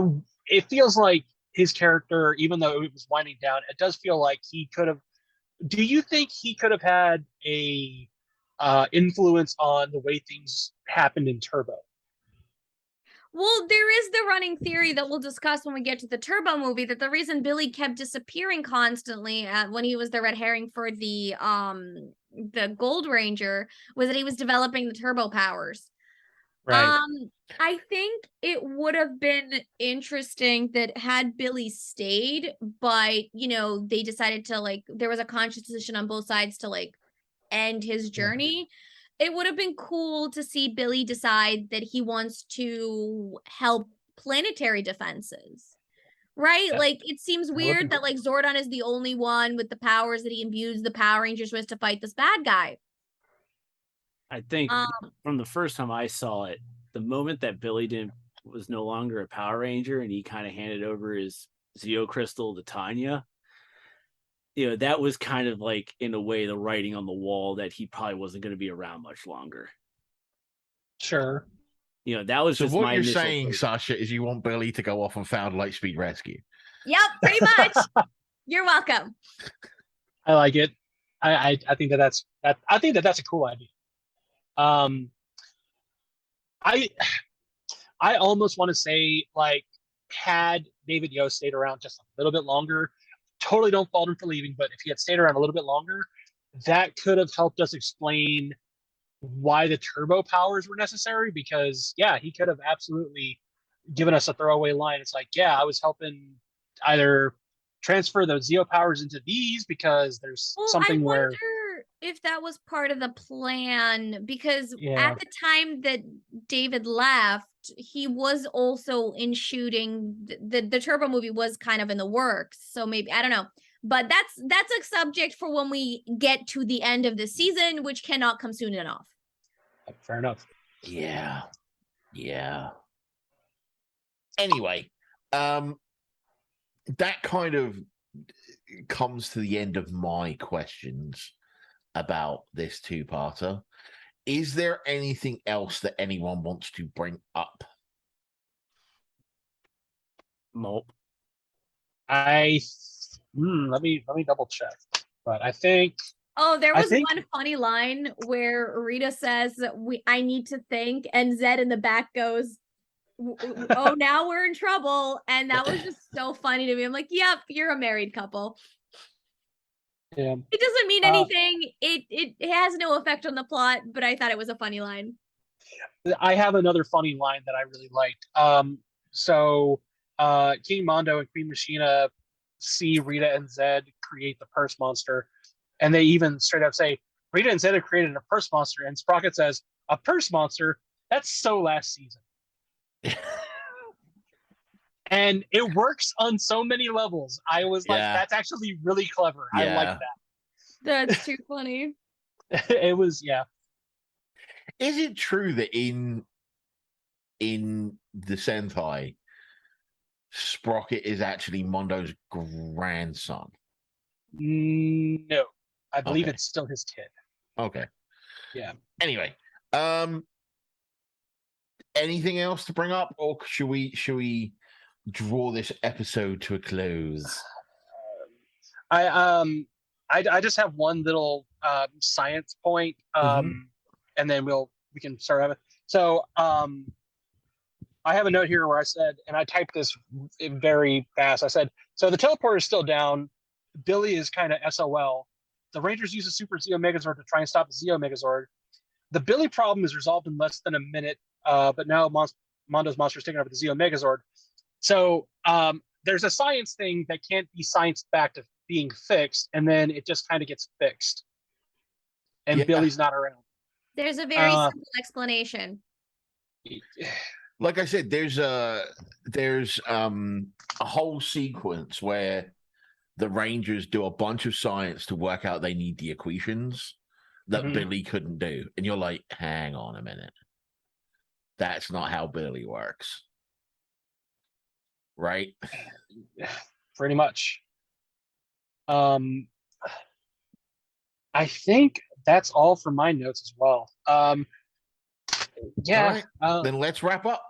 feels like his character, even though it was winding down, it does feel like he could have. Do you think he could have had a influence on the way things happened in Turbo? Well, there is the running theory that we'll discuss when we get to the Turbo movie that the reason Billy kept disappearing constantly when he was the red herring for the Gold Ranger was that he was developing the turbo powers. Right. I think it would have been interesting that had Billy stayed, but you know, they decided to like there was a conscious decision on both sides to like end his journey. It would have been cool to see Billy decide that he wants to help planetary defenses. Right? Yeah. Like it seems weird that like Zordon is the only one with the powers that he imbues the Power Rangers with to fight this bad guy. I think from the first time I saw it, the moment that Billy was no longer a Power Ranger and he kind of handed over his Zeo Crystal to Tanya, you know, that was kind of like, in a way, the writing on the wall that he probably wasn't going to be around much longer. Sure. You know, that was so just what my you're saying, take. Sasha, is you want Billy to go off and found Lightspeed Rescue. Yep, pretty much. You're welcome. I like it. I think that's a cool idea. I almost want to say, like, had David Yost stayed around just a little bit longer, totally don't fault him for leaving, but if he had stayed around a little bit longer, that could have helped us explain why the turbo powers were necessary, because yeah, he could have absolutely given us a throwaway line. It's like, yeah, I was helping either transfer those Zeo powers into these because there's something where. I wonder if that was part of the plan, because at the time that David left, he was also in shooting the Turbo movie was kind of in the works. So maybe, I don't know, but that's a subject for when we get to the end of the season, which cannot come soon enough. Fair enough. Yeah. Anyway, that kind of comes to the end of my questions about this two-parter. Is there anything else that anyone wants to bring up? Nope. Let me double check. But I think. Oh, there was one funny line where Rita says, I need to think, and Zed in the back goes, oh, now we're in trouble. And that was just so funny to me. I'm like, yep, you're a married couple. Yeah. It doesn't mean anything. It has no effect on the plot, but I thought it was a funny line. I have another funny line that I really liked. King Mondo and Queen Machina see Rita and Zed create the purse monster, and they even straight up say, Rita and Zed have created a purse monster, and Sprocket says, a purse monster? That's so last season. And it works on so many levels. I was like, that's actually really clever. I like that. That's too funny. It was, yeah. Is it true that in the Sentai, Sprocket is actually Mondo's grandson? No, I believe it's still his kid. Okay. Yeah. Anyway, anything else to bring up, or should we draw this episode to a close? I just have one little science point, and then we can start having. So I have a note here where I said, and I typed this very fast. I said, so the teleporter is still down. Billy is kind of SOL. The Rangers use a Super Zeo Megazord to try and stop the Zeo Megazord. The Billy problem is resolved in less than a minute, but now Mondo's monster is taking over the Zeo Megazord. So there's a science thing that can't be scienced back to being fixed, and then it just kind of gets fixed. And Billy's not around. There's a very simple explanation. Like I said, there's a whole sequence where the Rangers do a bunch of science to work out they need the equations that Billy couldn't do. And you're like, hang on a minute. That's not how Billy works. Right? Pretty much. I think that's all for my notes as well. Yeah. Right. Then let's wrap up.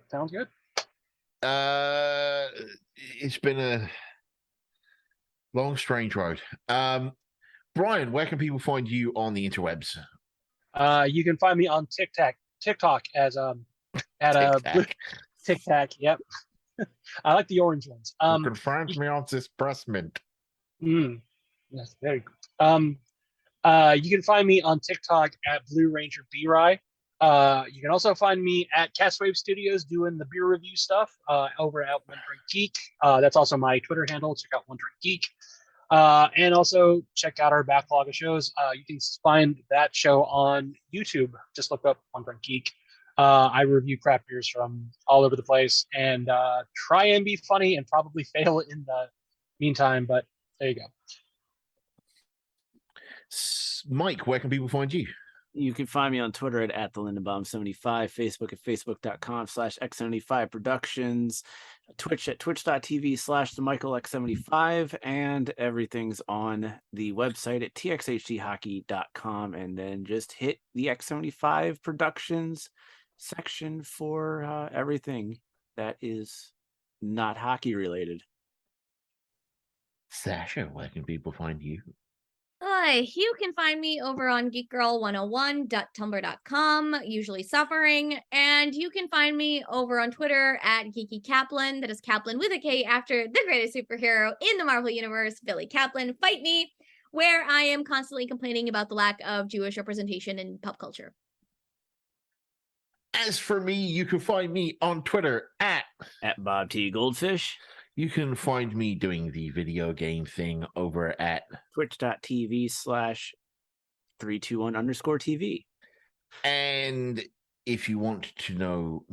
Sounds good. It's been a long, strange road. Brian, where can people find you on the interwebs? You can find me on TikTok as Tic Tac. Yep. I like the orange ones. You can find me on this breast mint. Yes, very good. You can find me on TikTok at Blue Ranger B-Rye. You can also find me at Castwave Studios doing the beer review stuff over at One Drink Geek. That's also my Twitter handle. Check out One Drink Geek. And also check out our backlog of shows. You can find that show on YouTube. Just look up One Drink Geek. I review craft beers from all over the place and try and be funny and probably fail in the meantime, but there you go. Mike, where can people find you? You can find me on Twitter at the Lindenbaum75, Facebook at facebook.com/X75 Productions, Twitch at twitch.tv/TheMichaelX75, and everything's on the website at txhdhockey.com. And then just hit the X75 Productions section for everything that is not hockey related. Sasha, where can people find you? You can find me over on geekgirl101.tumblr.com, usually suffering, and you can find me over on Twitter at Geeky Kaplan. That is Kaplan with a K after the greatest superhero in the Marvel Universe, Billy Kaplan. Fight me, where I am constantly complaining about the lack of Jewish representation in pop culture. As for me, you can find me on Twitter at Bob T. Goldfish. You can find me doing the video game thing over at twitch.tv/321_TV. And if you want to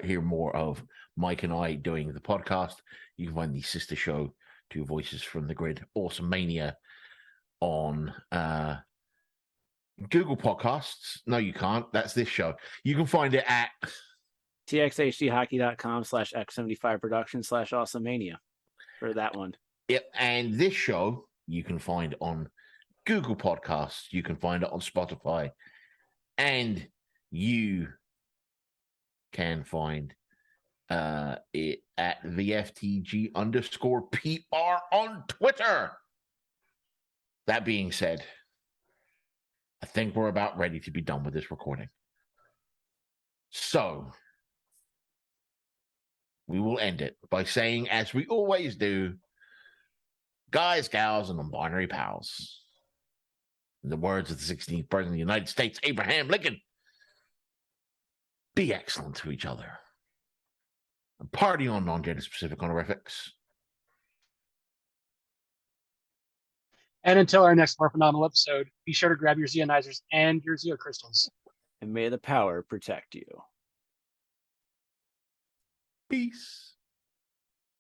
hear more of Mike and I doing the podcast, you can find the sister show, Two Voices from the Grid, Awesome Mania, on Google Podcasts. No, you can't. That's this show. You can find it at txhdhockey.com/X75 Productions/Awesomania for that one. Yep. And this show you can find on Google Podcasts. You can find it on Spotify. And you can find it at VFTG_PR on Twitter. That being said, I think we're about ready to be done with this recording. So, we will end it by saying, as we always do, guys, gals, and non-binary pals. In the words of the 16th President of the United States, Abraham Lincoln, be excellent to each other. And party on non-gender specific honorifics. And until our next more phenomenal episode, be sure to grab your Zeonizers and your Zeo crystals. And may the power protect you. Peace.